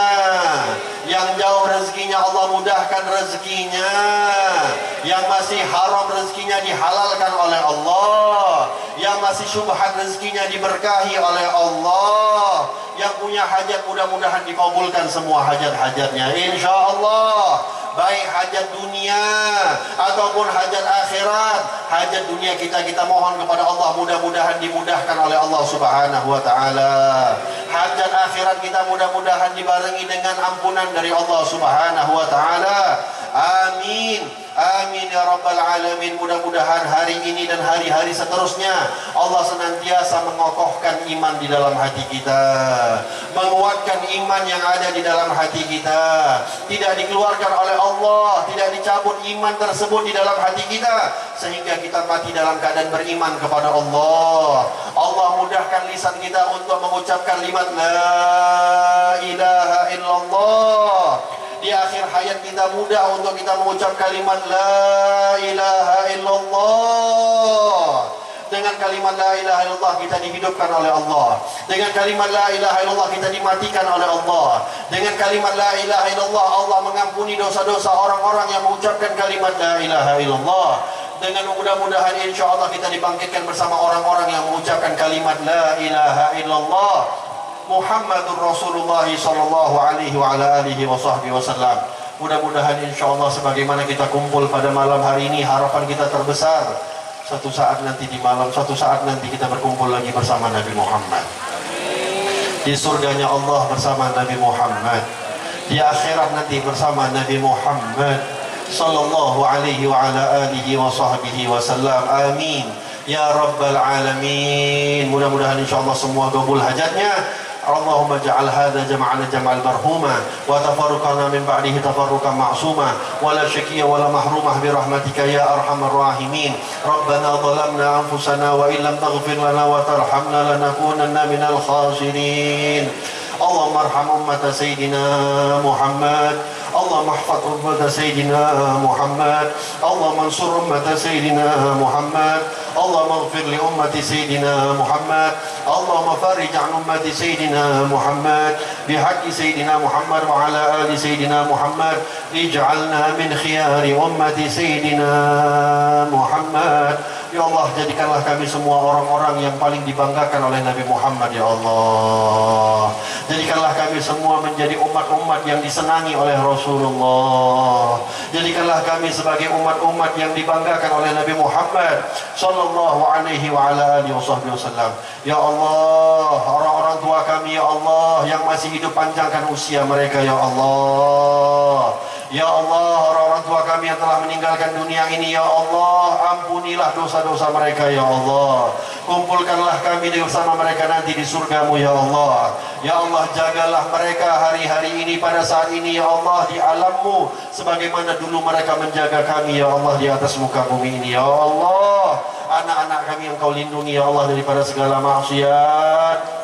yang jauh rezekinya Allah mudahkan rezekinya, yang masih haram rezekinya dihalalkan oleh Allah, yang masih syubhat rezekinya diberkahi oleh Allah, yang punya hajat mudah-mudahan dikabulkan semua hajat-hajatnya insyaallah, baik hajat dunia ataupun hajat akhirat. Hajat dunia kita mohhon kepada Allah mudah-mudahan dimudahkan oleh Allah Subhanahu wa taala. Hajat akhirat kita mudah-mudahan dibarengi dengan ampunan dari Allah Subhanahu wa taala. Amin. Amin ya rabbal alamin. Mudah-mudahan hari ini dan hari-hari seterusnya Allah senantiasa mengokohkan iman di dalam hati kita, menguatkan iman yang ada di dalam hati kita, tidak dikeluarkan oleh Allah, tidak dicabut iman tersebut di dalam hati kita, sehingga kita mati dalam keadaan beriman kepada Allah. Allah mudahkan lisan kita untuk mengucapkan kalimat la ilaha illallah. Di akhir hayat kita mudah untuk kita mengucap kalimat la ilaha illallah. Dengan kalimat la ilaha illallah kita dihidupkan oleh Allah. Dengan kalimat la ilaha illallah kita dimatikan oleh Allah. Dengan kalimat la ilaha illallah Allah mengampuni dosa-dosa orang-orang yang mengucapkan kalimat la ilaha illallah. Dengan mudah-mudahan insyaallah kita dibangkitkan bersama orang-orang yang mengucapkan kalimat la ilaha illallah Muhammadur Rasulullah sallallahu alaihi wa ala alihi wa sahbihi wasallam. Mudah-mudahan insyaallah sebagaimana kita kumpul pada malam hari ini, harapan kita terbesar suatu saat nanti di malam, suatu saat nanti kita berkumpul lagi bersama Nabi Muhammad di surganya Allah, bersama Nabi Muhammad di akhirat nanti bersama Nabi Muhammad sallallahu alaihi wa ala alihi wa sahbihi wasallam. Amin ya rabbal alamin. Mudah-mudahan insyaallah semua kabul hajatnya. Allahumma ja'al hadha jama'ana jama'al marhuma wa tafarruqana min ba'dihi tafarruqan ma'suma wa la syakiyya wa la mahrumah bi rahmatika ya arhamar rahimin. Rabbana zalamna anfusana wa illam taghfir lana wa tarhamna lanakunanna minal khasirin. Allahumma arham ummata sayyidina Muhammad. اللهم احفظ أمة سيدنا محمد. اللهم انصر أمة سيدنا محمد. اللهم اغفر لأمة سيدنا محمد. اللهم فرج عن أمة سيدنا محمد بحق سيدنا محمد وعلى آل سيدنا محمد. اجعلنا من خيار أمة سيدنا محمد. Ya Allah, jadikanlah kami semua orang-orang yang paling dibanggakan oleh Nabi Muhammad. Ya Allah, jadikanlah kami semua menjadi umat-umat yang disenangi oleh Rasulullah. Jadikanlah kami sebagai umat-umat yang dibanggakan oleh Nabi Muhammad sallallahu alaihi wa ala alihi wasallam. Ya Allah, orang-orang tua kami ya Allah yang masih hidup, panjangkan usia mereka ya Allah. Ya Allah, orang-orang tua kami yang telah meninggalkan dunia ini ya Allah, ampunilah dosa-dosa mereka ya Allah. Kumpulkanlah kami bersama mereka nanti di surgamu ya Allah. Ya Allah, jagalah mereka hari-hari ini, pada saat ini ya Allah, di alammu, sebagaimana dulu mereka menjaga kami ya Allah di atas muka bumi ini ya Allah. Anak-anak kami yang kau lindungi ya Allah daripada segala maksiat.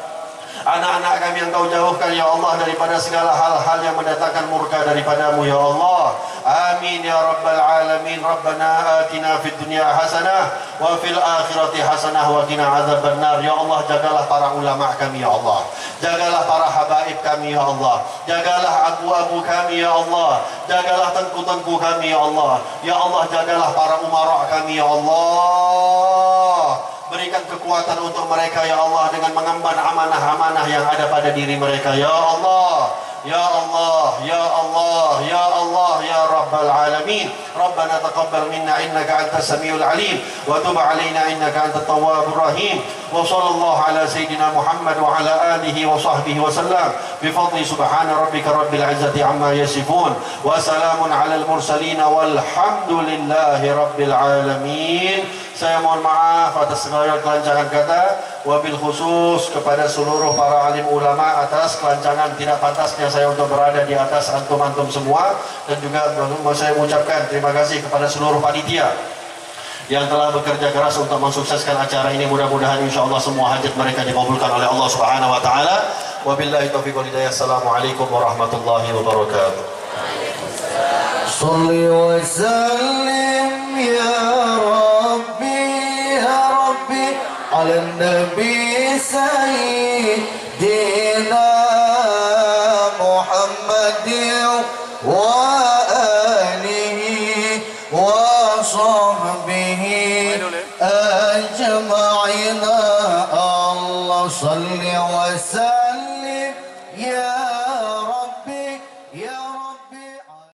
Anak-anak kami yang kau jauhkan ya Allah daripada segala hal-hal yang mendatangkan murka daripadamu ya Allah. Amin ya rabbal alamin. Rabbana atina fid dunya hasanah wa fil akhirati hasanah wa qina adzabannar. Ya Allah, jagalah para ulama kami ya Allah. Jagalah para habaib kami ya Allah. Jagalah abu-abu kami ya Allah. Jagalah tengku-tengku kami ya Allah. Ya Allah, jagalah para umara kami ya Allah. Berikan kekuatan untuk mereka ya Allah dengan mengemban amanah-amanah yang ada pada diri mereka ya Allah. Ya Allah, Ya Allah, Ya Allah, Ya Rabbal Alamin. Rabbana taqabbal minna innaka antas samiul alim wa tub alaina innaka antat tawwabur rahim. Wa sallallahu ala sayyidina Muhammad wa ala alihi wa sahbihi wa sallam bi fadli subhana rabbika rabbil izzati amma yasifun wa salamun alal mursalin walhamdulillahi rabbil alamin. saya mohon maaf atas segala kelancangan kata, wabil khusus kepada seluruh para alim ulama atas kelancangan tidak pantasnya saya untuk berada di atas antum-antum semua, dan juga saya mengucapkan terima kasih kepada seluruh panitia yang telah bekerja keras untuk mensukseskan acara ini. Mudah-mudahan insyaallah semua hajat mereka dikabulkan oleh Allah Subhanahu wa taala. Wabillahi taufiq wal hidayah. Assalamualaikum warahmatullahi wabarakatuh. Shalli wa sallim ya Rabbi ala nabi sayyidina Muhammadin wa alihi wa sahbihi ajma'ina. Allah salli wa sallim ya